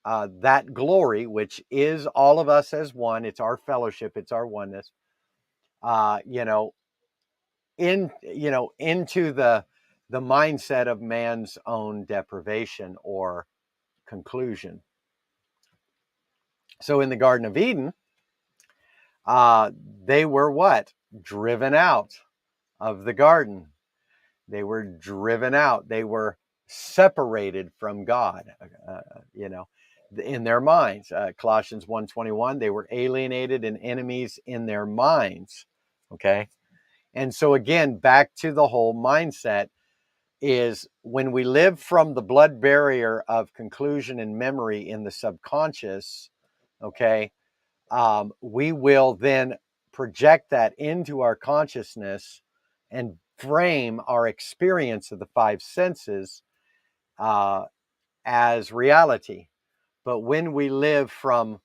[SPEAKER 1] that glory, which is all of us as one. It's our fellowship, it's our oneness, you know, into the mindset of man's own deprivation or conclusion. So in the Garden of Eden, they were what? Driven out of the garden. They were driven out. They were separated from God, in their minds. Colossians 1:21, they were alienated and enemies in their minds. Okay. And so again, back to the whole mindset is when we live from the blood barrier of conclusion and memory in the subconscious, okay, we will then project that into our consciousness and frame our experience of the five senses as reality. But when we live from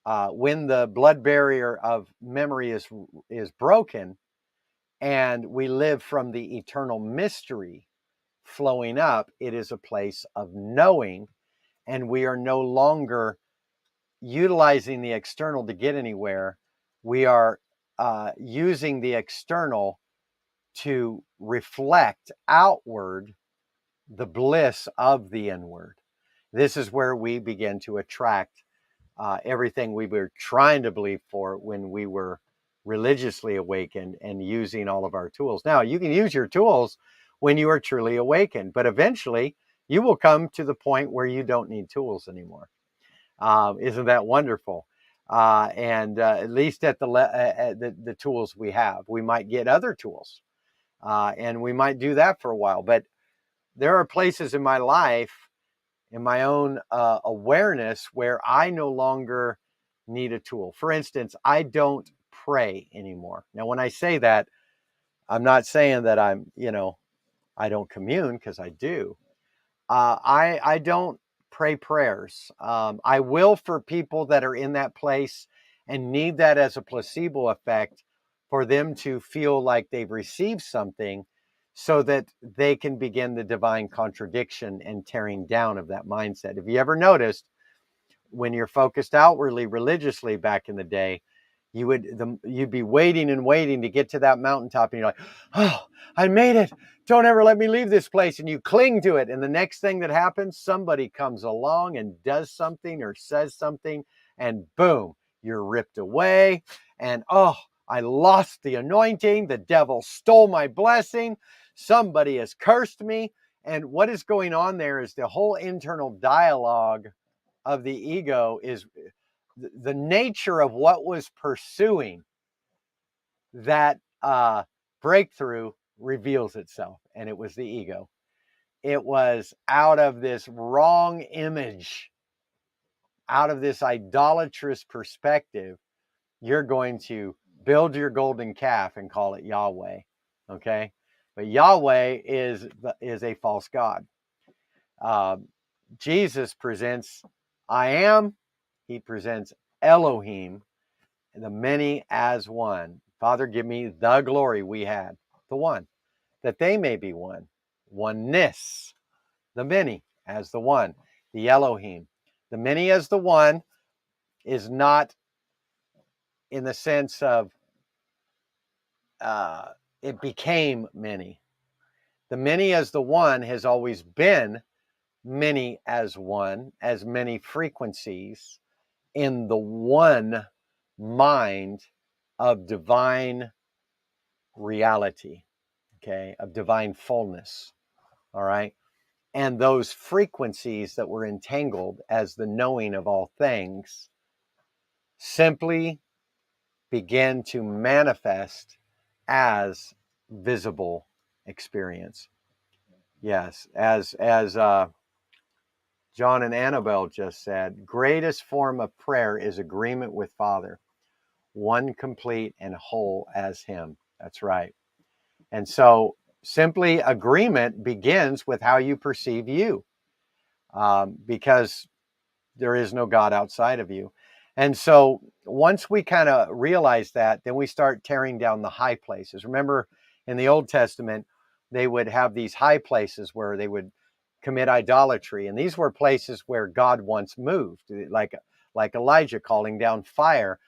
[SPEAKER 1] when the blood barrier of memory is broken, and we live from the eternal mystery flowing up, it is a place of knowing, and we are no longer utilizing the external to get anywhere. We are using the external to reflect outward the bliss of the inward. This is where we begin to attract everything we were trying to believe for when we were religiously awakened and using all of our tools. Now, you can use your tools when you are truly awakened, but eventually you will come to the point where you don't need tools anymore. Isn't that wonderful? And at least at the tools we have, we might get other tools, and we might do that for a while. But there are places in my life, in my own awareness, where I no longer need a tool. For instance, I don't pray anymore. Now, when I say that, I'm not saying that I don't commune, because I do. I don't pray prayers. I will for people that are in that place and need that as a placebo effect for them to feel like they've received something, so that they can begin the divine contradiction and tearing down of that mindset. Have you ever noticed when you're focused outwardly religiously back in the day, you'd be waiting and waiting to get to that mountaintop, and you're like, oh, I made it. Don't ever let me leave this place. And you cling to it. And the next thing that happens, somebody comes along and does something or says something, and boom, you're ripped away. And oh, I lost the anointing. The devil stole my blessing. Somebody has cursed me. And what is going on there is the whole internal dialogue of the ego is the nature of what was pursuing that breakthrough reveals itself. And it was the ego. It was out of this wrong image, out of this idolatrous perspective, you're going to build your golden calf and call it Yahweh. Okay. But Yahweh is a false God. Jesus presents I am. He presents Elohim, the many as one. Father, give me the glory we had, the one, that they may be one. Oneness, the many as the one, the Elohim. The many as the one is not in the sense of it became many. The many as the one has always been many as one, as many frequencies in the one mind of divine reality, okay, of divine fullness, all right? And those frequencies that were entangled as the knowing of all things simply begin to manifest as visible experience. Yes, as John and Annabelle just said, greatest form of prayer is agreement with Father, one complete and whole as Him. That's right. And so simply agreement begins with how you perceive you, because there is no God outside of you. And so once we kind of realize that, then we start tearing down the high places. Remember, in the Old Testament, they would have these high places where they would commit idolatry. And these were places where God once moved, like Elijah calling down fire.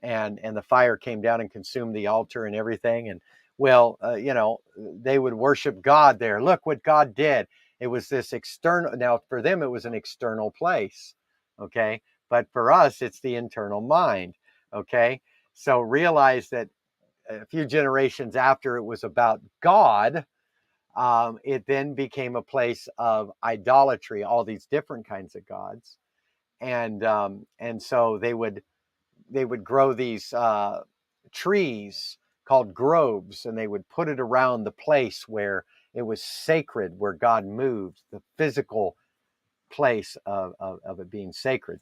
[SPEAKER 1] And the fire came down and consumed the altar and everything. And they would worship God there. Look what God did. It was this external. Now, for them, it was an external place. Okay. But for us, it's the internal mind. Okay. So realize that a few generations after it was about God, it then became a place of idolatry, all these different kinds of gods. And so they would grow these trees called groves, and they would put it around the place where it was sacred, where God moved, the physical place of it being sacred.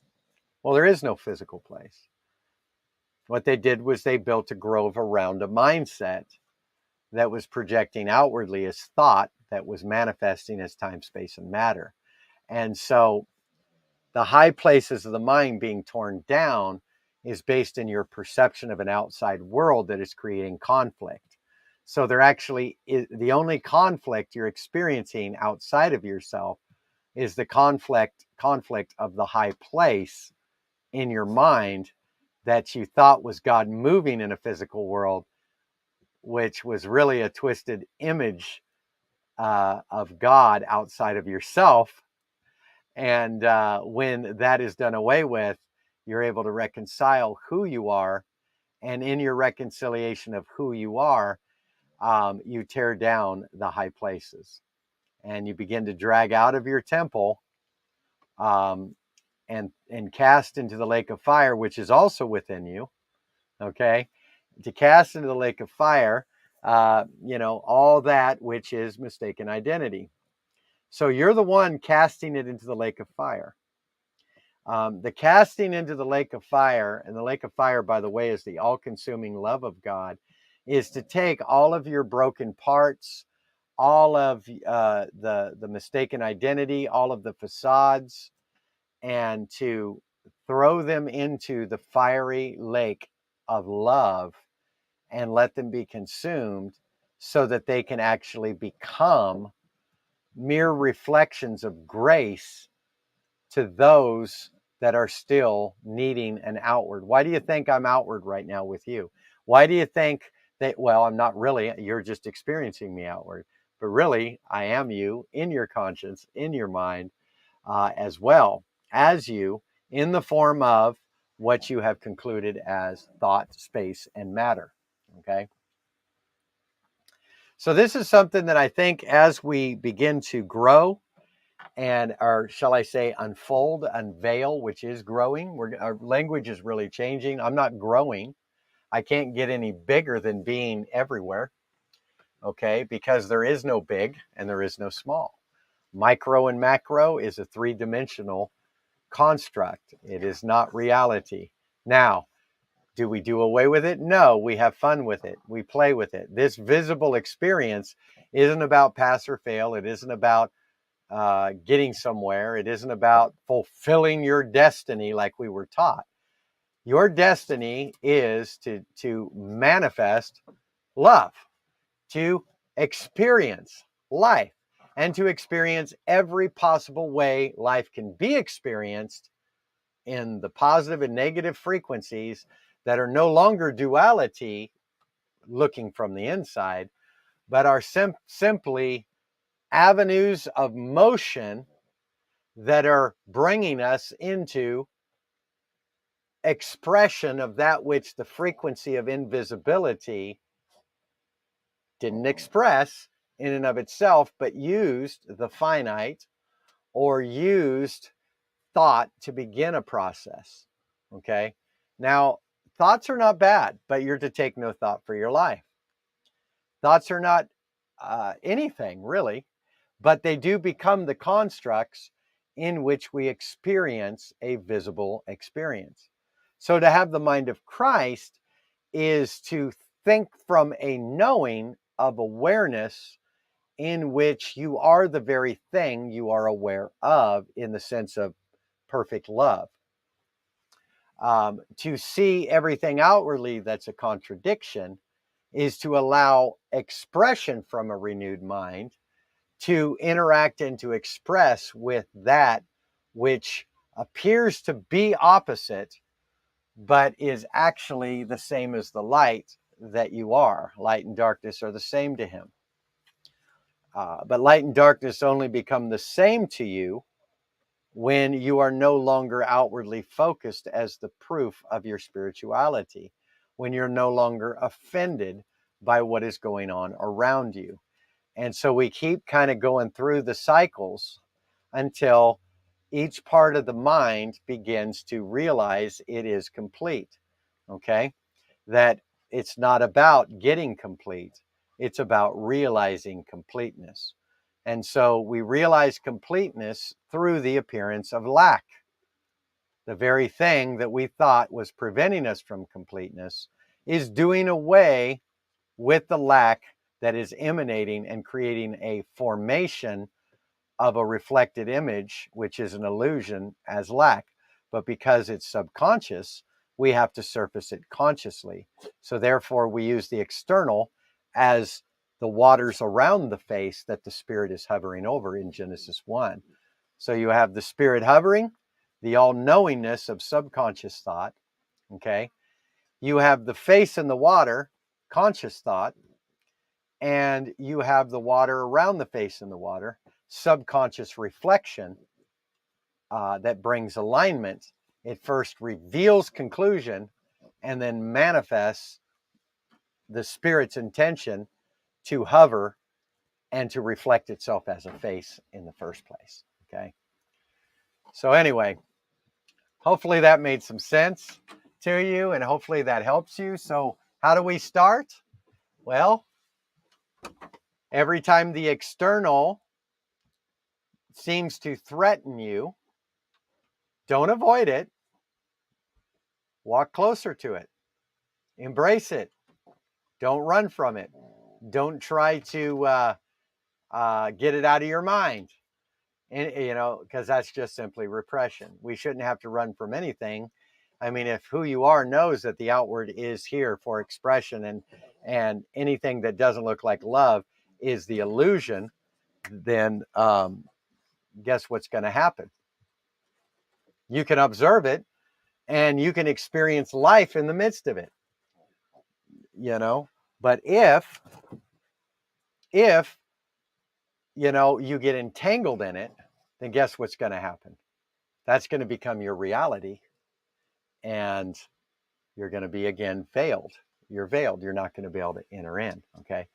[SPEAKER 1] Well, there is no physical place. What they did was they built a grove around a mindset that was projecting outwardly as thought that was manifesting as time, space, and matter. And so the high places of the mind being torn down is based in your perception of an outside world that is creating conflict. So there actually is, the only conflict you're experiencing outside of yourself is the conflict of the high place in your mind that you thought was God moving in a physical world, which was really a twisted image of God outside of yourself. And when that is done away with, you're able to reconcile who you are. And in your reconciliation of who you are, you tear down the high places and you begin to drag out of your temple and cast into the lake of fire, which is also within you. Okay. To cast into the lake of fire, all that which is mistaken identity. So you're the one casting it into the lake of fire. The casting into the lake of fire, and the lake of fire, by the way, is the all-consuming love of God, is to take all of your broken parts, all of the mistaken identity, all of the facades, and to throw them into the fiery lake of love and let them be consumed so that they can actually become mere reflections of grace to those that are still needing an outward. Why do you think I'm outward right now with you? Why do you think that, well, I'm not really, you're just experiencing me outward, but really I am you in your conscience, in your mind, as well as you in the form of what you have concluded as thought, space, and matter. Okay. So this is something that I think as we begin to grow and, or shall I say, unfold, unveil, which is growing, our language is really changing. I'm not growing. I can't get any bigger than being everywhere. Okay. Because there is no big and there is no small. Micro and macro is a three-dimensional construct. It is not reality. Now, do we do away with it? No, we have fun with it. We play with it. This visible experience isn't about pass or fail. It isn't about getting somewhere. It isn't about fulfilling your destiny like we were taught. Your destiny is to manifest love, to experience life, and to experience every possible way life can be experienced in the positive and negative frequencies that are no longer duality looking from the inside, but are simply avenues of motion that are bringing us into expression of that which the frequency of invisibility didn't express in and of itself, but used the finite or used thought to begin a process. Okay. Now, thoughts are not bad, but you're to take no thought for your life. Thoughts are not anything really, but they do become the constructs in which we experience a visible experience. So to have the mind of Christ is to think from a knowing of awareness in which you are the very thing you are aware of in the sense of perfect love. To see everything outwardly that's a contradiction is to allow expression from a renewed mind to interact and to express with that which appears to be opposite, but is actually the same as the light that you are. Light and darkness are the same to him. But light and darkness only become the same to you when you are no longer outwardly focused as the proof of your spirituality, when you're no longer offended by what is going on around you. And so we keep kind of going through the cycles until each part of the mind begins to realize it is complete. Okay. That it's not about getting complete, it's about realizing completeness. And so we realize completeness through the appearance of lack. The very thing that we thought was preventing us from completeness is doing away with the lack that is emanating and creating a formation of a reflected image, which is an illusion, as lack. But because it's subconscious, we have to surface it consciously. So therefore, we use the external as the waters around the face that the spirit is hovering over in Genesis 1. So you have the spirit hovering, the all-knowingness of subconscious thought, okay? You have the face in the water, conscious thought, and you have the water around the face in the water, subconscious reflection that brings alignment. It first reveals conclusion and then manifests the spirit's intention to hover and to reflect itself as a face in the first place. Okay. So anyway, hopefully that made some sense to you and hopefully that helps you. So how do we start? Well, every time the external seems to threaten you, don't avoid it. Walk closer to it. Embrace it. Don't run from it. Don't try to get it out of your mind. And, because that's just simply repression. We shouldn't have to run from anything. I mean, if who you are knows that the outward is here for expression and anything that doesn't look like love is the illusion, then guess what's going to happen? You can observe it and you can experience life in the midst of it, But if you get entangled in it, then guess what's going to happen? That's going to become your reality and you're going to be again failed. you're veiled. You're not going to be able to enter in. Okay.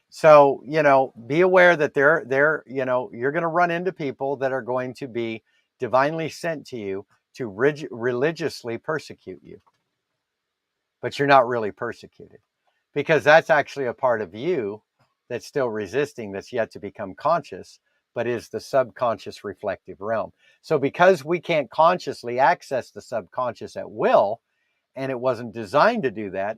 [SPEAKER 1] So, be aware that you're going to run into people that are going to be divinely sent to you to religiously persecute you. But you're not really persecuted, because that's actually a part of you that's still resisting, that's yet to become conscious, but is the subconscious reflective realm. So because we can't consciously access the subconscious at will, and it wasn't designed to do that,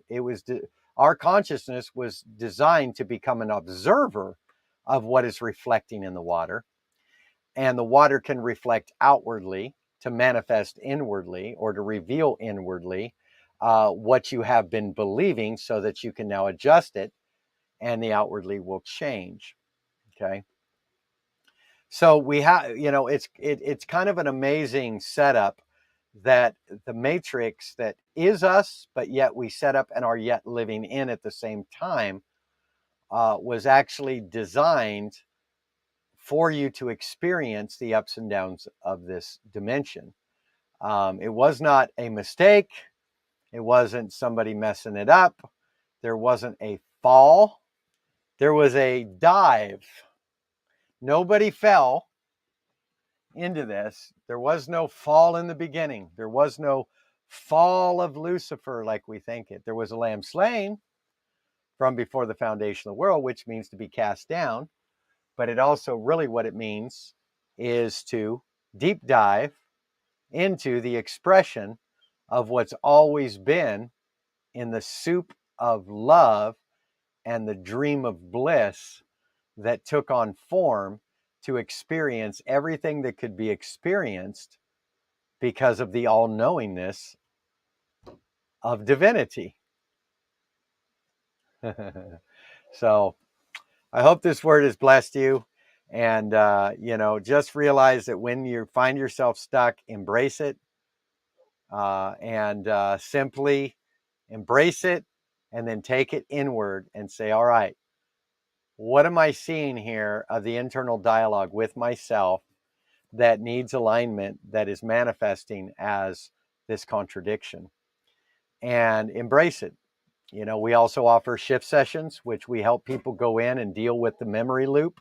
[SPEAKER 1] our consciousness was designed to become an observer of what is reflecting in the water. And the water can reflect outwardly to manifest inwardly, or to reveal inwardly what you have been believing, so that you can now adjust it and the outwardly will change. Okay. So we have, it's kind of an amazing setup, that the matrix that is us, but yet we set up and are yet living in at the same time, was actually designed for you to experience the ups and downs of this dimension. It was not a mistake. It wasn't somebody messing it up. There wasn't a fall. There was a dive. Nobody fell into this. There was no fall in the beginning. There was no fall of Lucifer like we think it. There was a lamb slain from before the foundation of the world, which means to be cast down. But it also, really what it means is to deep dive into the expression of what's always been in the soup of love and the dream of bliss that took on form to experience everything that could be experienced because of the all-knowingness of divinity. So I hope this word has blessed you. And, just realize that when you find yourself stuck, embrace it, and simply embrace it, and then take it inward and say, all right, what am I seeing here of the internal dialogue with myself that needs alignment, that is manifesting as this contradiction? And embrace it. We also offer shift sessions, which we help people go in and deal with the memory loop.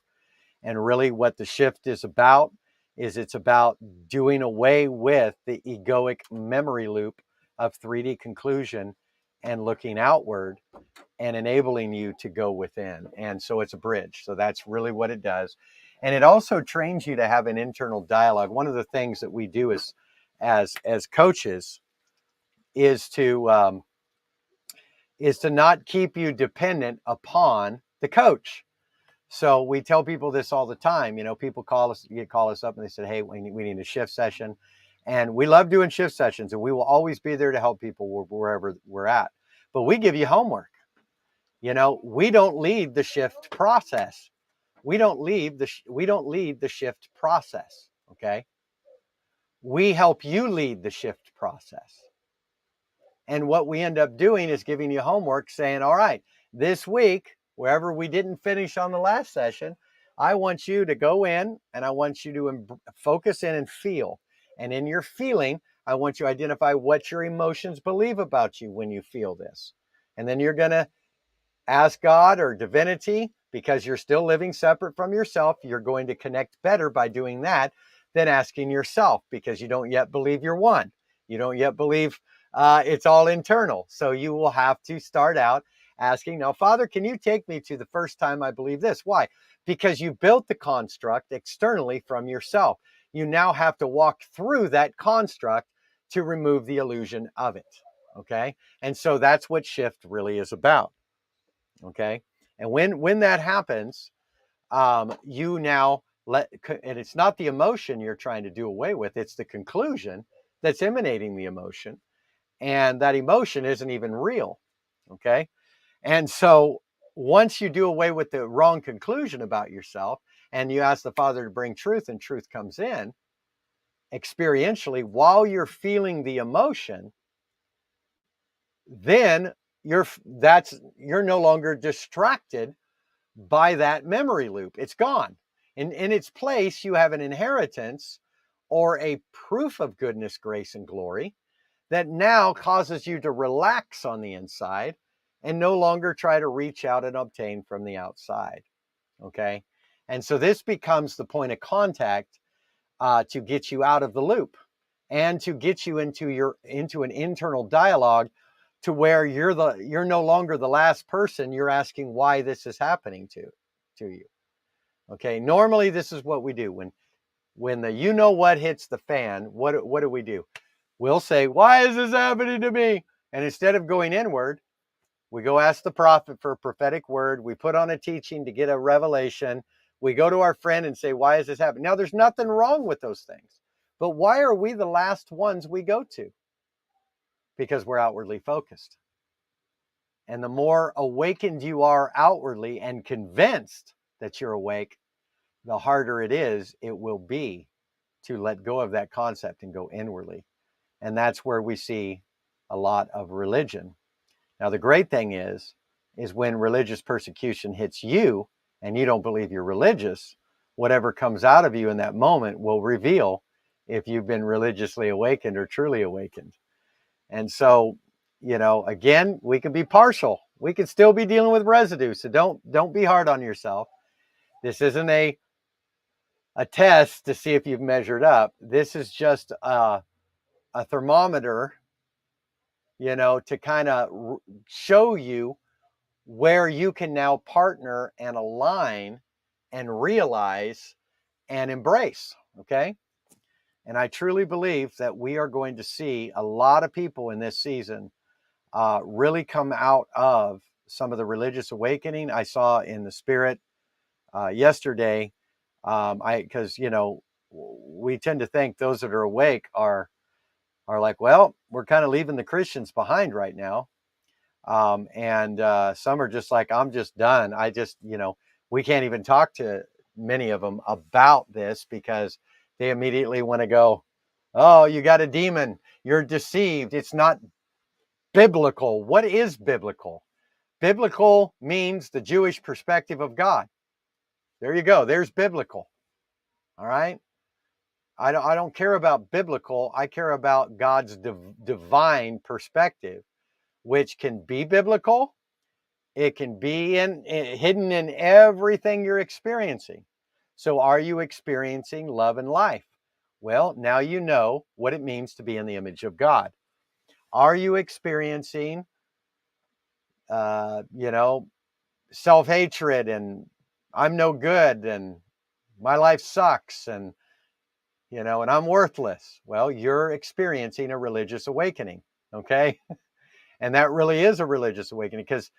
[SPEAKER 1] And really what the shift is about is it's about doing away with the egoic memory loop of 3D conclusion and looking outward and enabling you to go within. And so it's a bridge. So that's really what it does. And it also trains you to have an internal dialogue. One of the things that we do as coaches is to not keep you dependent upon the coach. So we tell people this all the time. People call us up and they said, hey, we need a shift session. And we love doing shift sessions, and we will always be there to help people wherever we're at. But we give you homework. We don't lead the shift process. We don't lead the shift process. Okay. We help you lead the shift process. And what we end up doing is giving you homework, saying, all right, this week, wherever we didn't finish on the last session, I want you to go in and I want you to focus in and feel. And in your feeling, I want you to identify what your emotions believe about you when you feel this. And then you're going to ask God or divinity, because you're still living separate from yourself. You're going to connect better by doing that than asking yourself, because you don't yet believe you're one. You don't yet believe it's all internal. So you will have to start out asking, now, Father, can you take me to the first time I believe this? Why? Because you built the construct externally from yourself. You now have to walk through that construct to remove the illusion of it. Okay. And so that's what shift really is about. Okay. And when that happens, you now and it's not the emotion you're trying to do away with, it's the conclusion that's emanating the emotion. And that emotion isn't even real. Okay. And so once you do away with the wrong conclusion about yourself and you ask the Father to bring truth, and truth comes in experientially while you're feeling the emotion, then you're no longer distracted by that memory loop. It's gone. In its place, you have an inheritance or a proof of goodness, grace, and glory that now causes you to relax on the inside and no longer try to reach out and obtain from the outside. Okay. And so this becomes the point of contact to get you out of the loop and to get you into an internal dialogue to where you're no longer the last person. You're asking why this is happening to you. Okay. Normally this is what we do when the you know what hits the fan. What do we do? We'll say, why is this happening to me? And instead of going inward, we go ask the prophet for a prophetic word. We put on a teaching to get a revelation. We go to our friend and say, why is this happening? Now, there's nothing wrong with those things. But why are we the last ones we go to? Because we're outwardly focused. And the more awakened you are outwardly and convinced that you're awake, the harder it will be to let go of that concept and go inwardly. And that's where we see a lot of religion. Now, the great thing is when religious persecution hits you and you don't believe you're religious, whatever comes out of you in that moment will reveal if you've been religiously awakened or truly awakened. And so, again, we can be partial. We can still be dealing with residue. So don't be hard on yourself. This isn't a test to see if you've measured up. This is just a thermometer, to kind of show you where you can now partner and align and realize and embrace. Okay. And I truly believe that we are going to see a lot of people in this season really come out of some of the religious awakening I saw in the spirit yesterday. Because we tend to think those that are awake are like, well, we're kind of leaving the Christians behind right now. And some are just like, I'm just done. We can't even talk to many of them about this because they immediately want to go, oh, you got a demon. You're deceived. It's not biblical. What is biblical? Biblical means the Jewish perspective of God. There you go. There's biblical. All right. I don't care about biblical. I care about God's divine perspective, which can be biblical. It can be hidden in everything you're experiencing. So are you experiencing love and life? Well, now you know what it means to be in the image of God. Are you experiencing, self-hatred and I'm no good and my life sucks and I'm worthless? Well, you're experiencing a religious awakening, okay? And that really is a religious awakening, because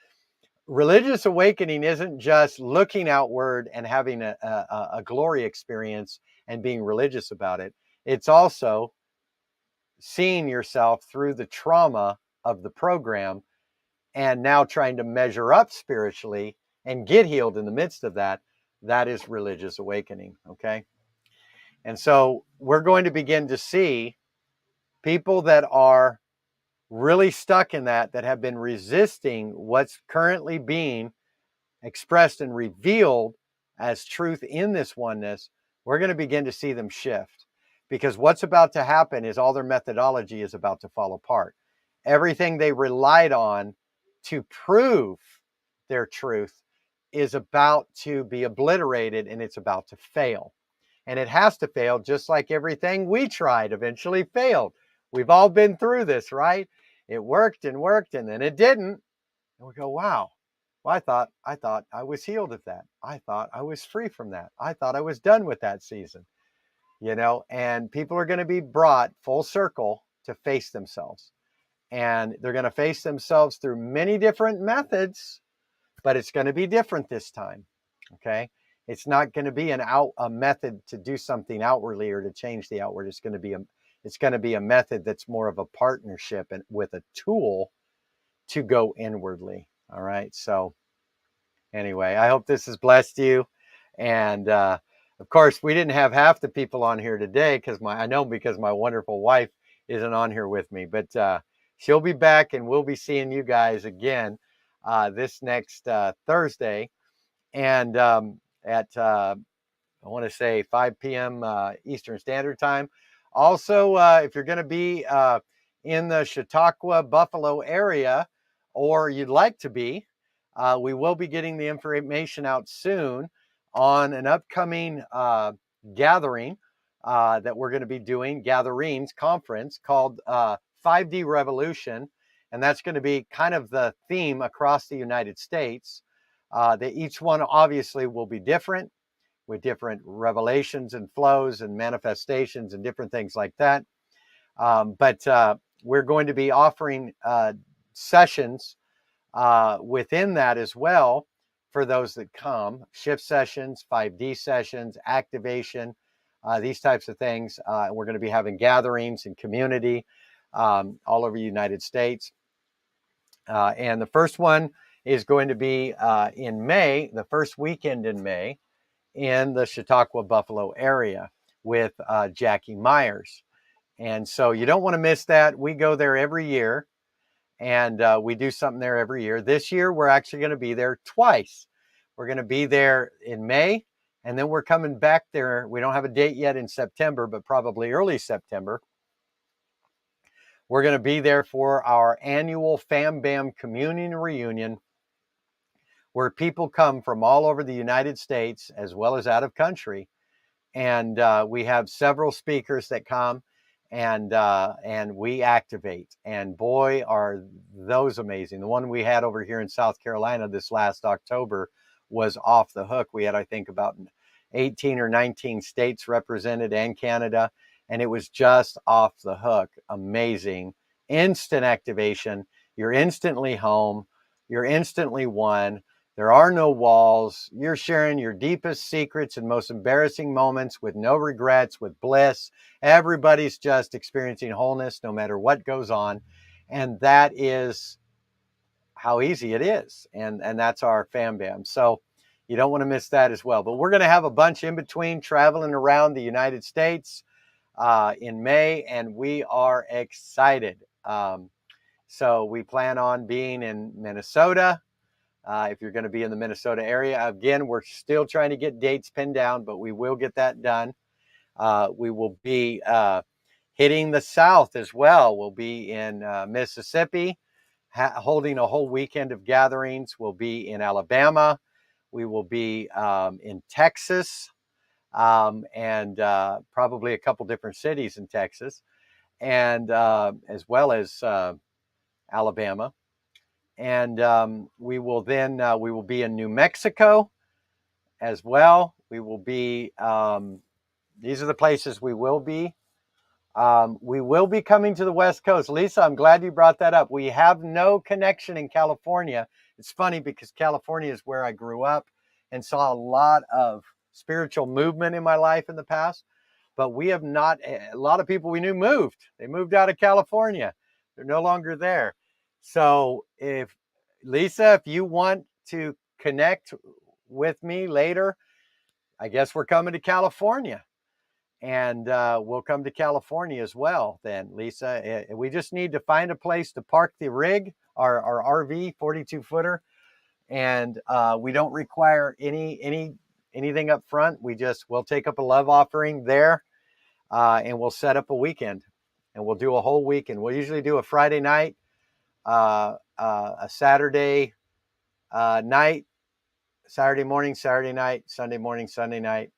[SPEAKER 1] religious awakening isn't just looking outward and having a glory experience and being religious about it. It's also seeing yourself through the trauma of the program and now trying to measure up spiritually and get healed in the midst of that. That is religious awakening, okay? And so we're going to begin to see people that are really stuck in that have been resisting what's currently being expressed and revealed as truth in this oneness. We're going to begin to see them shift, because what's about to happen is all their methodology is about to fall apart. Everything they relied on to prove their truth is about to be obliterated, and it's about to fail. And it has to fail, just like everything we tried eventually failed. We've all been through this, right? It worked and worked, and then it didn't. And we go, wow. Well, I thought I was healed of that. I thought I was free from that. I thought I was done with that season. And people are going to be brought full circle to face themselves. And they're going to face themselves through many different methods, but it's going to be different this time. Okay. It's not going to be a method to do something outwardly or to change the outward. It's going to be a method that's more of a partnership and with a tool to go inwardly. All right. So anyway, I hope this has blessed you. And of course, we didn't have half the people on here today because my wonderful wife isn't on here with me, but she'll be back, and we'll be seeing you guys again this next Thursday. And at I want to say 5 p.m. Eastern Standard Time. Also, if you're going to be in the Chautauqua, Buffalo area, or you'd like to be, we will be getting the information out soon on an upcoming gathering that we're going to be doing, gatherings conference called 5D Revolution. And that's going to be kind of the theme across the United States. That each one obviously will be different, with different revelations and flows and manifestations and different things like that. But we're going to be offering sessions within that as well for those that come, shift sessions, 5D sessions, activation, these types of things. We're going to be having gatherings in community all over the United States. And the first one is going to be in May, the first weekend in May, in the Chautauqua Buffalo area with Jackie Myers. And so you don't want to miss that. We go there every year, and we do something there every year. This year, we're actually going to be there twice. We're going to be there in May, and then we're coming back there. We don't have a date yet in September, but probably early September. We're going to be there for our annual Fam Bam Communion Reunion, where people come from all over the United States as well as out of country. And we have several speakers that come, and we activate. And boy, are those amazing. The one we had over here in South Carolina this last October was off the hook. We had, I think, about 18 or 19 states represented and Canada, and it was just off the hook. Amazing. Instant activation. You're instantly home. You're instantly one. There are no walls. You're sharing your deepest secrets and most embarrassing moments with no regrets, with bliss. Everybody's just experiencing wholeness no matter what goes on. And that is how easy it is. And that's our Fam Bam. So you don't want to miss that as well. But we're going to have a bunch in between traveling around the United States in May, and we are excited. So we plan on being in Minnesota. If you're going to be in the Minnesota area, again, we're still trying to get dates pinned down, but we will get that done. We will be hitting the South as well. We'll be in Mississippi, holding a whole weekend of gatherings. We'll be in Alabama. We will be in Texas, and probably a couple different cities in Texas, and as well as Alabama. And we will be in New Mexico as well. We will be, these are the places we will be. We will be coming to the West Coast. Lisa, I'm glad you brought that up. We have no connection in California. It's funny because California is where I grew up and saw a lot of spiritual movement in my life in the past. But we have not, a lot of people we knew moved. They moved out of California. They're no longer there. So if Lisa, if you want to connect with me later, I guess we're coming to California, and we'll come to California as well. Then, Lisa, we just need to find a place to park the rig, our RV 42 footer, and we don't require anything up front. We'll take up a love offering there, and we'll set up a weekend, and we'll do a whole weekend. We'll usually do a Friday night, a Saturday night, Saturday morning, Saturday night, Sunday morning, Sunday night.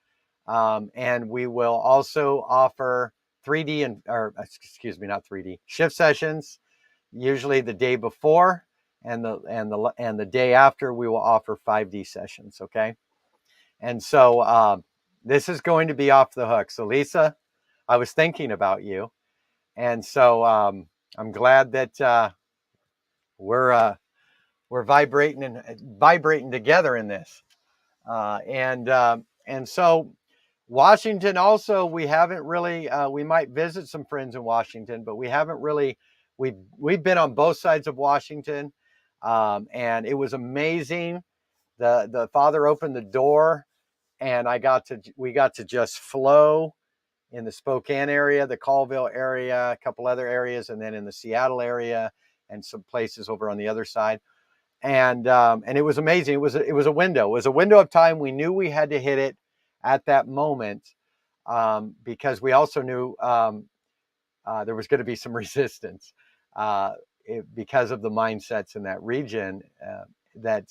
[SPEAKER 1] And we will also offer 3D not 3D, shift sessions, usually the day before, and the day after we will offer 5D sessions. Okay. And so this is going to be off the hook. So Lisa, I was thinking about you. And so I'm glad that we're vibrating together in this. And so Washington also, we haven't really, we might visit some friends in Washington, but we haven't really, we've been on both sides of Washington. And it was amazing. The Father opened the door, and we got to just flow in the Spokane area, the Colville area, a couple other areas, and then in the Seattle area and some places over on the other side. And it was amazing. It was a window. It was a window of time. We knew we had to hit it at that moment, because we also knew there was going to be some resistance. because of the mindsets in that region, that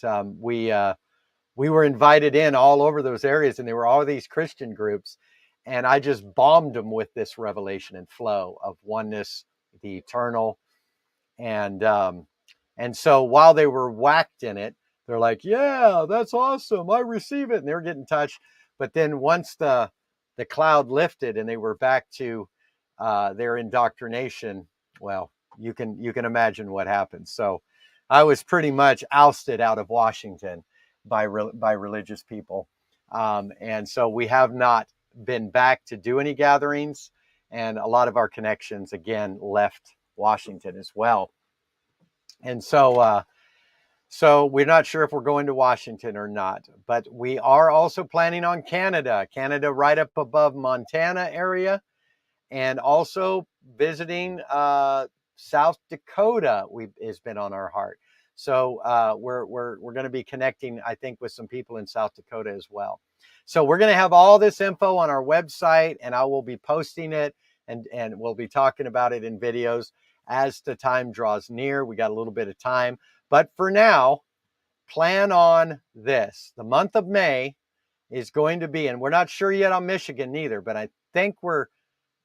[SPEAKER 1] we were invited in all over those areas, and there were all these Christian groups, and I just bombed them with this revelation and flow of oneness, the eternal, and so while they were whacked in it, they're like, "Yeah, that's awesome. I receive it," and they're getting touched. But then once the cloud lifted and they were back to their indoctrination, well, you can imagine what happened. So I was pretty much ousted out of Washington by religious people, and so we have not been back to do any gatherings, and a lot of our connections again left Washington as well. And so we're not sure if we're going to Washington or not, but we are also planning on Canada right up above Montana area, and also visiting South Dakota. Has been on our heart. So we're going to be connecting, I think, with some people in South Dakota as well. So we're going to have all this info on our website, and I will be posting it, and we'll be talking about it in videos as the time draws near. We got a little bit of time, but for now, plan on this. The month of May is going to be, and we're not sure yet on Michigan neither, but I think we're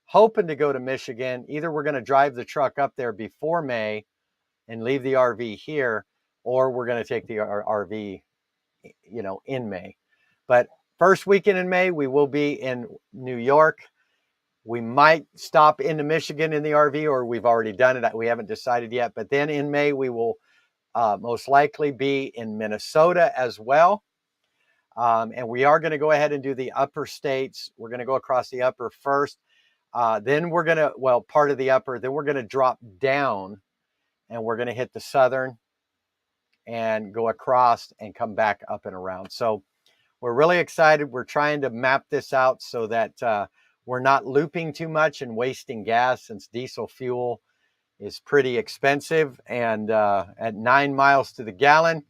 [SPEAKER 1] hoping to go to Michigan. Either we're going to drive the truck up there before May and leave the RV here, or we're going to take the RV, in May. But first weekend in May, we will be in New York. We might stop into Michigan in the RV, or we've already done it. We haven't decided yet. But then in May, we will most likely be in Minnesota as well. And we are going to go ahead and do the upper states. We're going to go across the upper first. Then we're going to, part of the upper, then we're going to drop down, and we're going to hit the southern and go across and come back up and around. So we're really excited. We're trying to map this out so that we're not looping too much and wasting gas, since diesel fuel is pretty expensive. And at 9 miles to the gallon,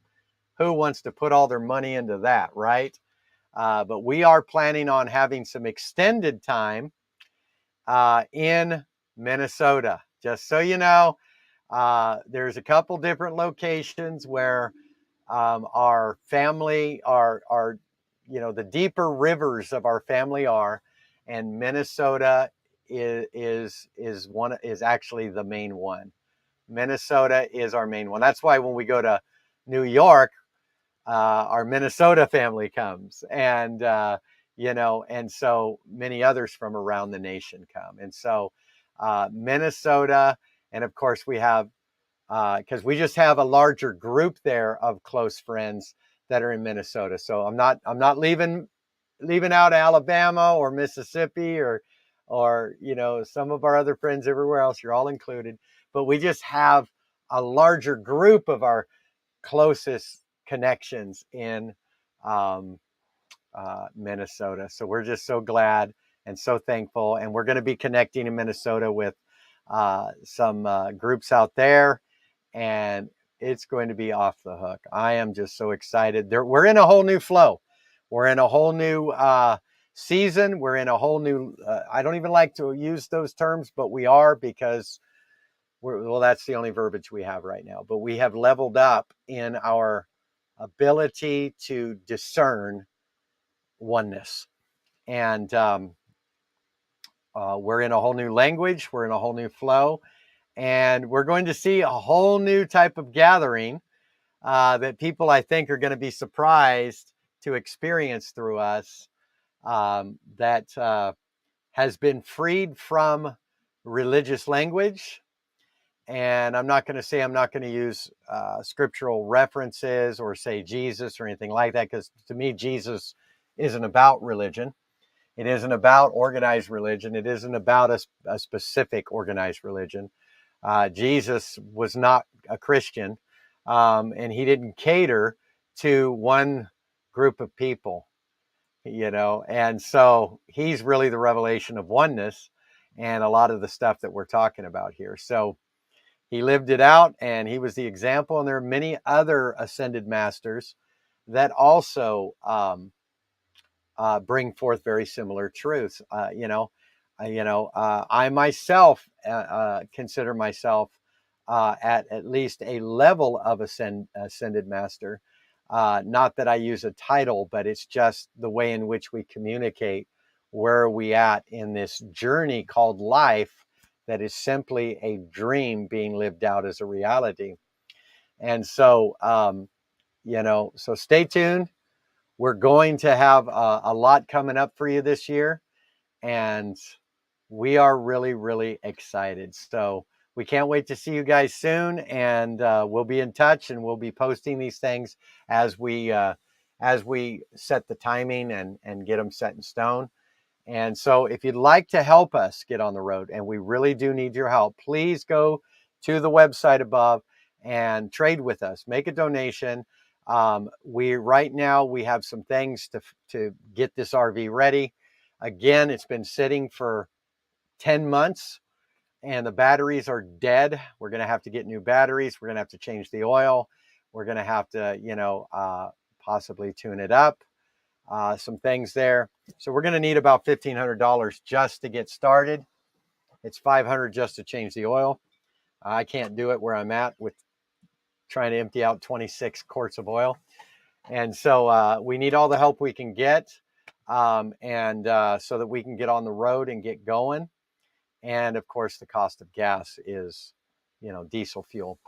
[SPEAKER 1] who wants to put all their money into that, right? But we are planning on having some extended time in Minnesota. Just so you know, there's a couple different locations where our family are the deeper rivers of our family are, and Minnesota is actually the main one. Minnesota is our main one. That's why when we go to New York, our Minnesota family comes, and and so many others from around the nation come. And so Minnesota, and of course we have, because we just have a larger group there of close friends that are in Minnesota. So I'm not leaving out Alabama or Mississippi or some of our other friends everywhere else. You're all included, but we just have a larger group of our closest connections in Minnesota. So we're just so glad and so thankful, and we're going to be connecting in Minnesota with some groups out there, and it's going to be off the hook. I am just so excited. We're in a whole new flow. We're in a whole new season. We're in a whole new, I don't even like to use those terms, but we are, because that's the only verbiage we have right now. But we have leveled up in our ability to discern oneness. And we're in a whole new language. We're in a whole new flow. And we're going to see a whole new type of gathering that people, I think, are going to be surprised to experience through us, that has been freed from religious language. And I'm not going to use scriptural references or say Jesus or anything like that, because to me, Jesus isn't about religion. It isn't about organized religion. It isn't about a specific organized religion. Jesus was not a Christian, and he didn't cater to one group of people, and so he's really the revelation of oneness and a lot of the stuff that we're talking about here. So he lived it out, and he was the example, and there are many other ascended masters that also bring forth very similar truths. I myself consider myself at least a level of ascended master. Not that I use a title, but it's just the way in which we communicate. Where are we at in this journey called life that is simply a dream being lived out as a reality? And so, so stay tuned. We're going to have a lot coming up for you this year, and we are really, really excited. So we can't wait to see you guys soon, and we'll be in touch, and we'll be posting these things as we set the timing and get them set in stone. And so if you'd like to help us get on the road, and we really do need your help, please go to the website above and trade with us. Make a donation. Right now we have some things to get this RV ready. Again, it's been sitting for 10 months and the batteries are dead. We're going to have to get new batteries. We're going to have to change the oil. We're going to have to, possibly tune it up. Some things there. So we're going to need about $1,500 just to get started. It's $500 just to change the oil. I can't do it where I'm at with trying to empty out 26 quarts of oil. And so we need all the help we can get, so that we can get on the road and get going. And of course, the cost of gas is, diesel fuel.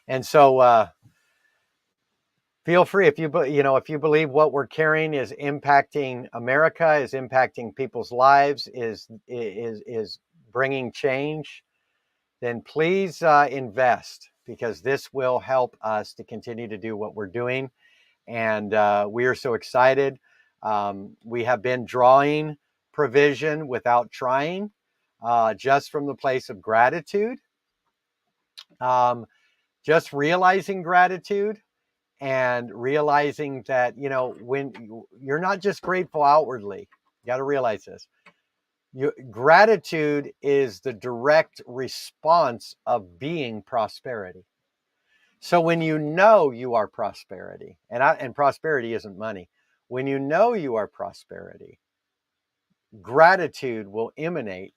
[SPEAKER 1] And so feel free, if you believe what we're carrying is impacting America, is impacting people's lives, is bringing change, then please invest, because this will help us to continue to do what we're doing. And we are so excited. We have been drawing provision without trying, just from the place of gratitude, just realizing gratitude. And realizing that, when you're not just grateful outwardly, you got to realize this. Gratitude is the direct response of being prosperity. So when you know you are prosperity, and prosperity isn't money, when you know you are prosperity, gratitude will emanate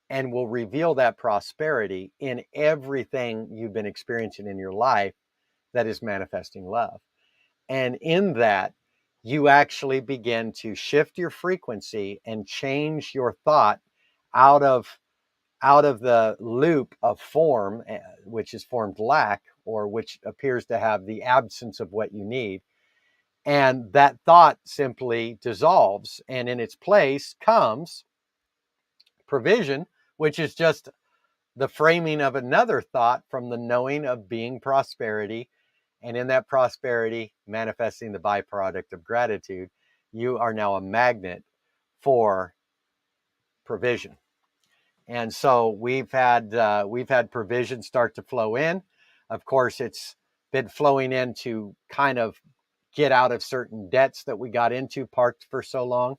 [SPEAKER 1] and will reveal that prosperity in everything you've been experiencing in your life that is manifesting love. And in that, you actually begin to shift your frequency and change your thought out of the loop of form, which is formed lack, or which appears to have the absence of what you need. And that thought simply dissolves, and in its place comes provision, which is just the framing of another thought from the knowing of being prosperity. And in that prosperity, manifesting the byproduct of gratitude, you are now a magnet for provision. And so we've had provision start to flow in. Of course, it's been flowing in to kind of get out of certain debts that we got into, parked for so long.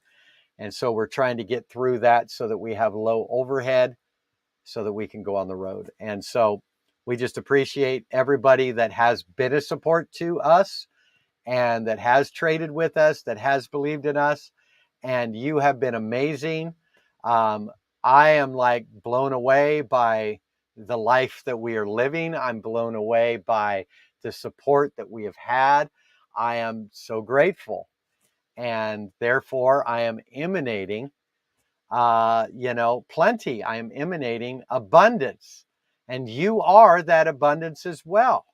[SPEAKER 1] And so we're trying to get through that so that we have low overhead, so that we can go on the road. And so we just appreciate everybody that has been a support to us and that has traded with us, that has believed in us. And you have been amazing. I am like blown away by the life that we are living. I'm blown away by the support that we have had. I am so grateful. And therefore, I am emanating plenty. I am emanating abundance, and you are that abundance as well,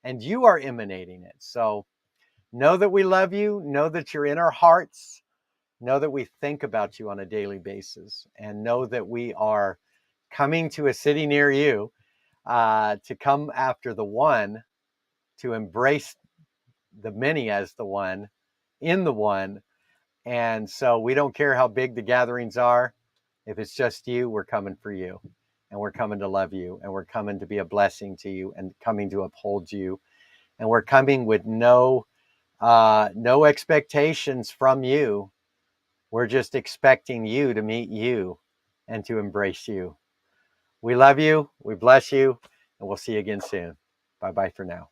[SPEAKER 1] and you are emanating it. So know that we love you, know that you're in our hearts, know that we think about you on a daily basis, and know that we are coming to a city near you, to come after the one, to embrace the many as the one, in the one. And so we don't care how big the gatherings are. If it's just you, we're coming for you, and we're coming to love you, and we're coming to be a blessing to you, and coming to uphold you. And we're coming with no expectations from you. We're just expecting you to meet you and to embrace you. We love you. We bless you, and we'll see you again soon. Bye-bye for now.